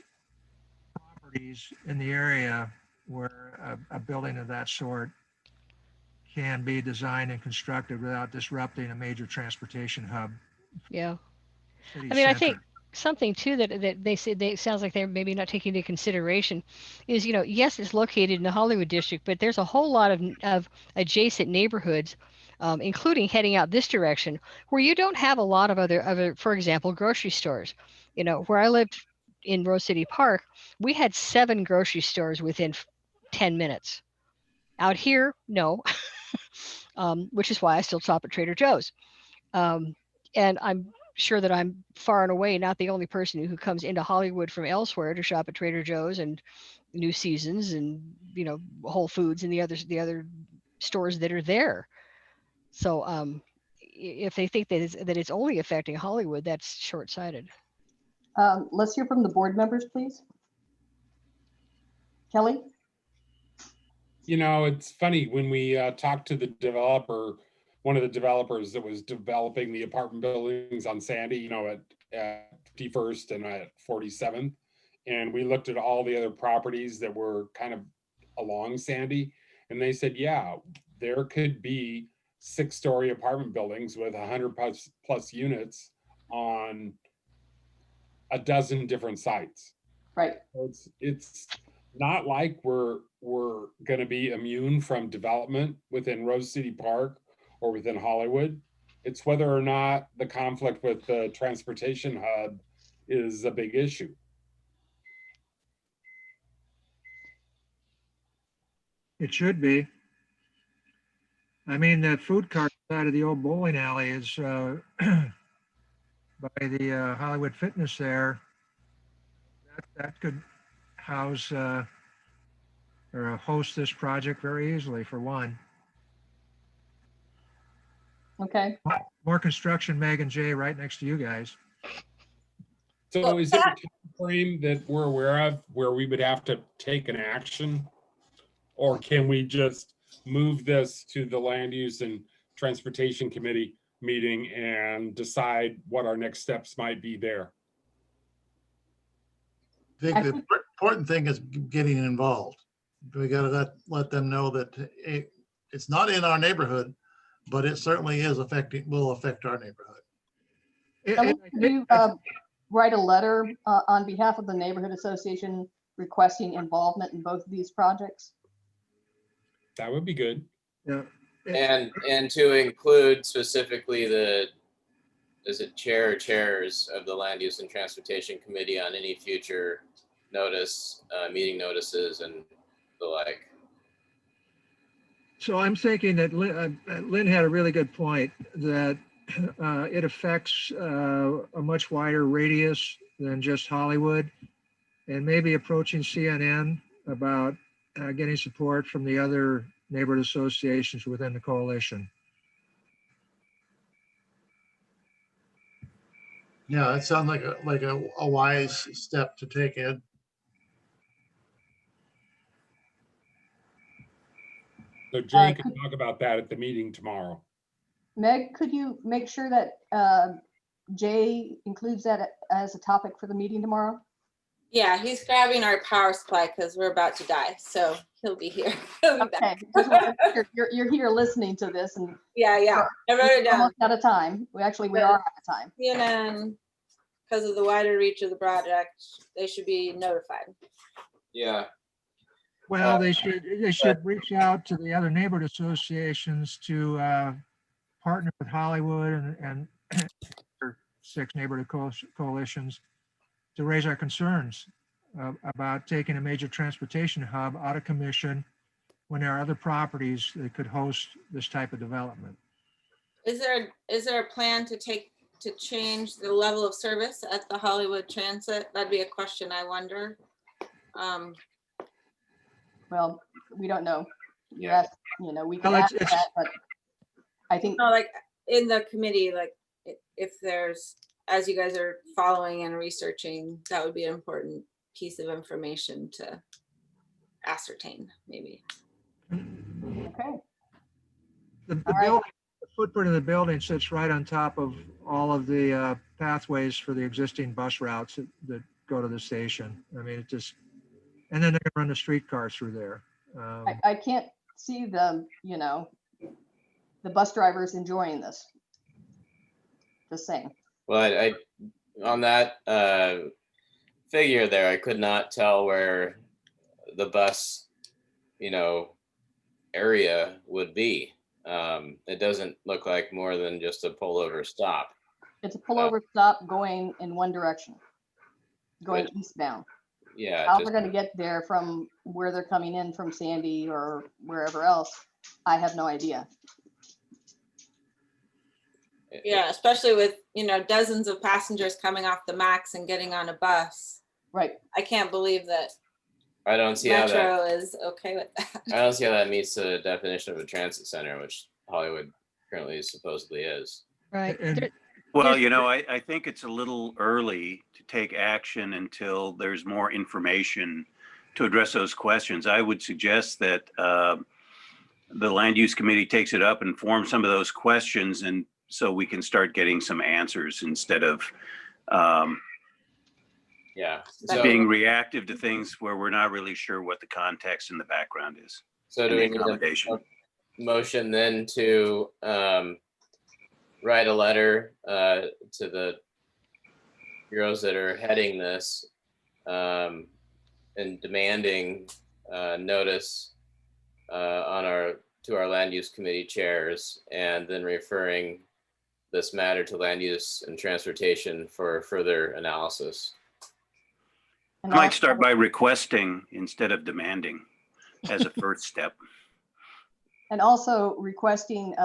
properties in the area where a building of that sort can be designed and constructed without disrupting a major transportation hub. Yeah. City I mean, I center. think something too that they said, it sounds like they're maybe not taking into consideration is, you know, yes, it's located in the Hollywood district, but there's a whole lot of adjacent neighborhoods, including heading out this direction, where you don't have a lot of other, for example, grocery stores. You know, where I lived in Rose City Park, we had 7 grocery stores within 10 minutes. Out here, no. Which is why I still shop at Trader Joe's. And I'm sure that I'm far and away not the only person who comes into Hollywood from elsewhere to shop at Trader Joe's and New Seasons and, you know, Whole Foods and the other stores that are there. So if they think that it's only affecting Hollywood, that's short-sighted. Let's hear from the board members, please. Kelly? You know, it's funny when we talked to the developer, one of the developers that was developing the apartment buildings on Sandy, you know, at 51st and at 47th. And we looked at all the other properties that were kind of along Sandy. And they said, yeah, there could be 6-story apartment buildings with 100 plus units on a dozen different sites. Right. So it's not like we're going to be immune from development within Rose City Park or within Hollywood. It's whether or not the conflict with the transportation hub is a big issue. It should be. I mean, that food cart side of the old bowling alley is by the Hollywood Fitness there. That could house or host this project very easily, for one. Okay. More construction, Meg and Jay, right next to you guys. So is there a time frame that we're aware of where we would have to take an action? Or can we just move this to the Land Use and Transportation Committee meeting and decide what our next steps might be there? I think the important thing is getting involved. We got to let them know that it's not in our neighborhood, but it certainly will affect our neighborhood. Kelly, could you write a letter on behalf of the neighborhood association requesting involvement in both of these projects? That would be good. Yeah. And to include specifically chair or chairs of the Land Use and Transportation Committee on any future meeting notices and the like. So I'm thinking that Lynn had a really good point, that it affects a much wider radius than just Hollywood, and maybe approaching CNN about getting support from the other neighborhood associations within the coalition. Yeah, that sounds like a wise step to take, Ed. So Jay can talk about that at the meeting tomorrow. Meg, could you make sure that Jay includes that as a topic for the meeting tomorrow? Yeah, he's grabbing our power supply because we're about to die, so he'll be here. He'll be Okay, back. just wanted to make sure you're here listening to this, and Yeah, I wrote it we're down. almost out of time. We are out of time. CNN, because of the wider reach of the project, they should be notified. Yeah, Well, they should reach out to the other neighborhood associations to partner with Hollywood and 6 neighborhood coalitions to raise our concerns about taking a major transportation hub out of commission when there are other properties that could host this type of development. Is there a plan to change the level of service at the Hollywood Transit? That'd be a question, I wonder. Well, we don't know. Yeah. We can Well, ask that, but I think No, like in the committee, like if there's, as you guys are following and researching, that would be an important piece of information to ascertain, maybe. okay. The All right. building, the footprint of the building sits right on top of all of the pathways for the existing bus routes that go to the station. I mean, it just, and then they're gonna run the streetcar through there. I can't see the bus drivers enjoying this. Just saying. well, I on that figure there, I could not tell where the bus, area would be. It doesn't look like more than just a pullover stop. It's a pullover stop going in one direction, going eastbound. Yeah, How they're going to get there from where they're coming in from Sandy or wherever else, I have no idea. Yeah, especially with, dozens of passengers coming off the MAX and getting on a bus. Right. I can't believe that I don't see how that. Metro is okay with that. I don't see how that meets the definition of a transit center, which Hollywood currently supposedly is. Right. And- Well, I think it's a little early to take action until there's more information to address those questions. I would suggest that the land use committee takes it up and forms some of those questions, and so we can start getting some answers instead of Yeah. So, being reactive to things where we're not really sure what the context and the background is. so do and the we need accommodation. a motion then to write a letter to the bureaus that are heading this and demanding notice to our land use committee chairs, and then referring this matter to land use and transportation for further analysis. And I might also- start by requesting instead of demanding as a first step. And also requesting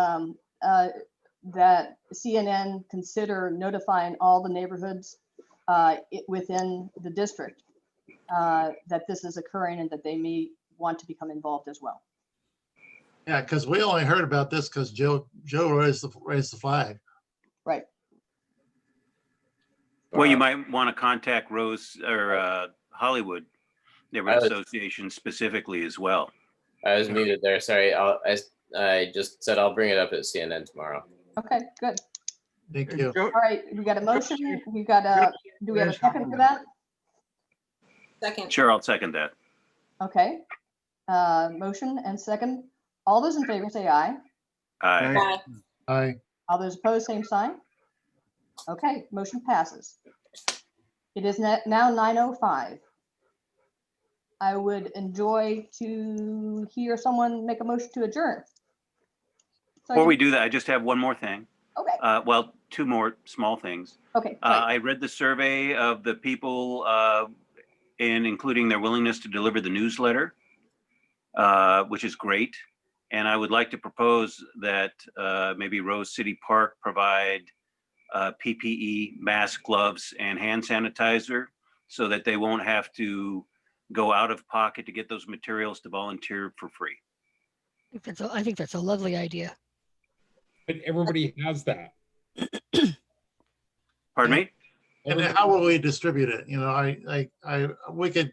that CNN consider notifying all the neighborhoods within the district that this is occurring and that they may want to become involved as well. Yeah, because we only heard about this because Joe raised the flag. Right. Well, you might want to contact Rose or Hollywood Neighborhood Association specifically as well. I was muted there. Sorry. I just said I'll bring it up at CNN tomorrow. Okay, good. Thank you. All right, we got a motion. Do we have a second for that? Second. Sure, I'll second that. Okay. Motion and second. All those in favor say aye. Aye. Bye. Aye. All those opposed, same sign. Okay, motion passes. It is now 9:05. I would enjoy to hear someone make a motion to adjourn. So Before we do that, I just have one more thing. Okay, Well, two more small things. okay. great. I read the survey of the people and including their willingness to deliver the newsletter, which is great. And I would like to propose that maybe Rose City Park provide PPE, mask, gloves, and hand sanitizer so that they won't have to go out of pocket to get those materials to volunteer for free. I think that's a lovely idea. But everybody has that. Pardon me? And then how will we distribute it? You know, we could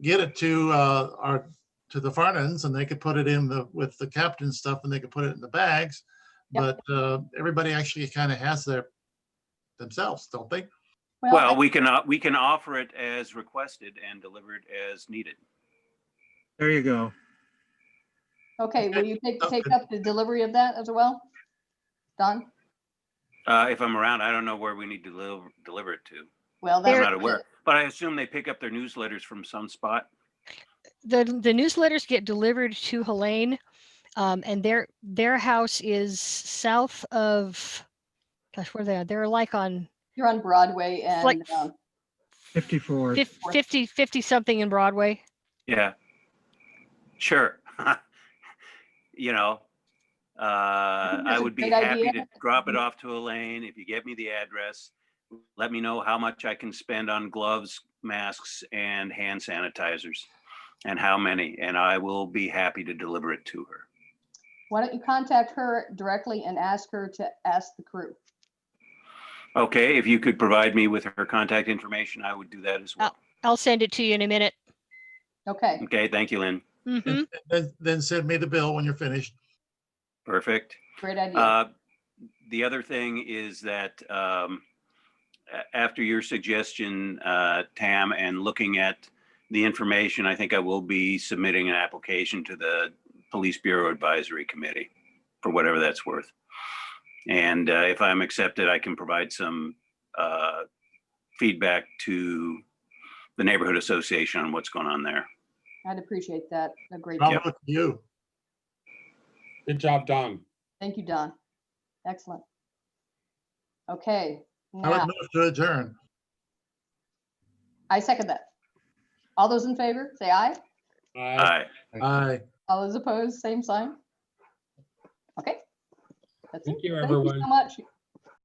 get it to the Farnans, and they could put it in with the captain stuff, and they could put it in the bags. Yep. But everybody actually kind of has their themselves, don't they? Well, we can offer it as requested and deliver it as needed. There you go. Okay, will you take Okay. up the delivery of that as well? Don? If I'm around, I don't know where we need to deliver it to. Well, I'm that's not aware, but I assume they pick up their newsletters from some spot. The newsletters get delivered to Helene, and their house is south of, gosh, where are they? They're like on You're on Broadway and Like- 54. 50 something in Broadway. Yeah. Sure. You know, I that's a would be great happy idea. to drop it off to Elaine. If you get me the address, let me know how much I can spend on gloves, masks, and hand sanitizers, and how many, and I will be happy to deliver it to her. Why don't you contact her directly and ask her to ask the crew? Okay, if you could provide me with her contact information, I would do that as well. I'll send it to you in a minute. Okay, Okay, thank you, Lynn. Hmm. Then send me the bill when you're finished. Perfect. great idea. The other thing is that after your suggestion, Tam, and looking at the information, I think I will be submitting an application to the Police Bureau Advisory Committee for whatever that's worth. And if I'm accepted, I can provide some feedback to the Neighborhood Association on what's going on there. I'd appreciate that a great Bravo deal. to you. Good job, Don. Thank you, Don. Excellent. Okay, I would now, move to adjourn. I second that. All those in favor, say aye. Bye. Aye. Aye. All those opposed, same sign. Okay. That's it. Thank you, Thank you everyone. so much.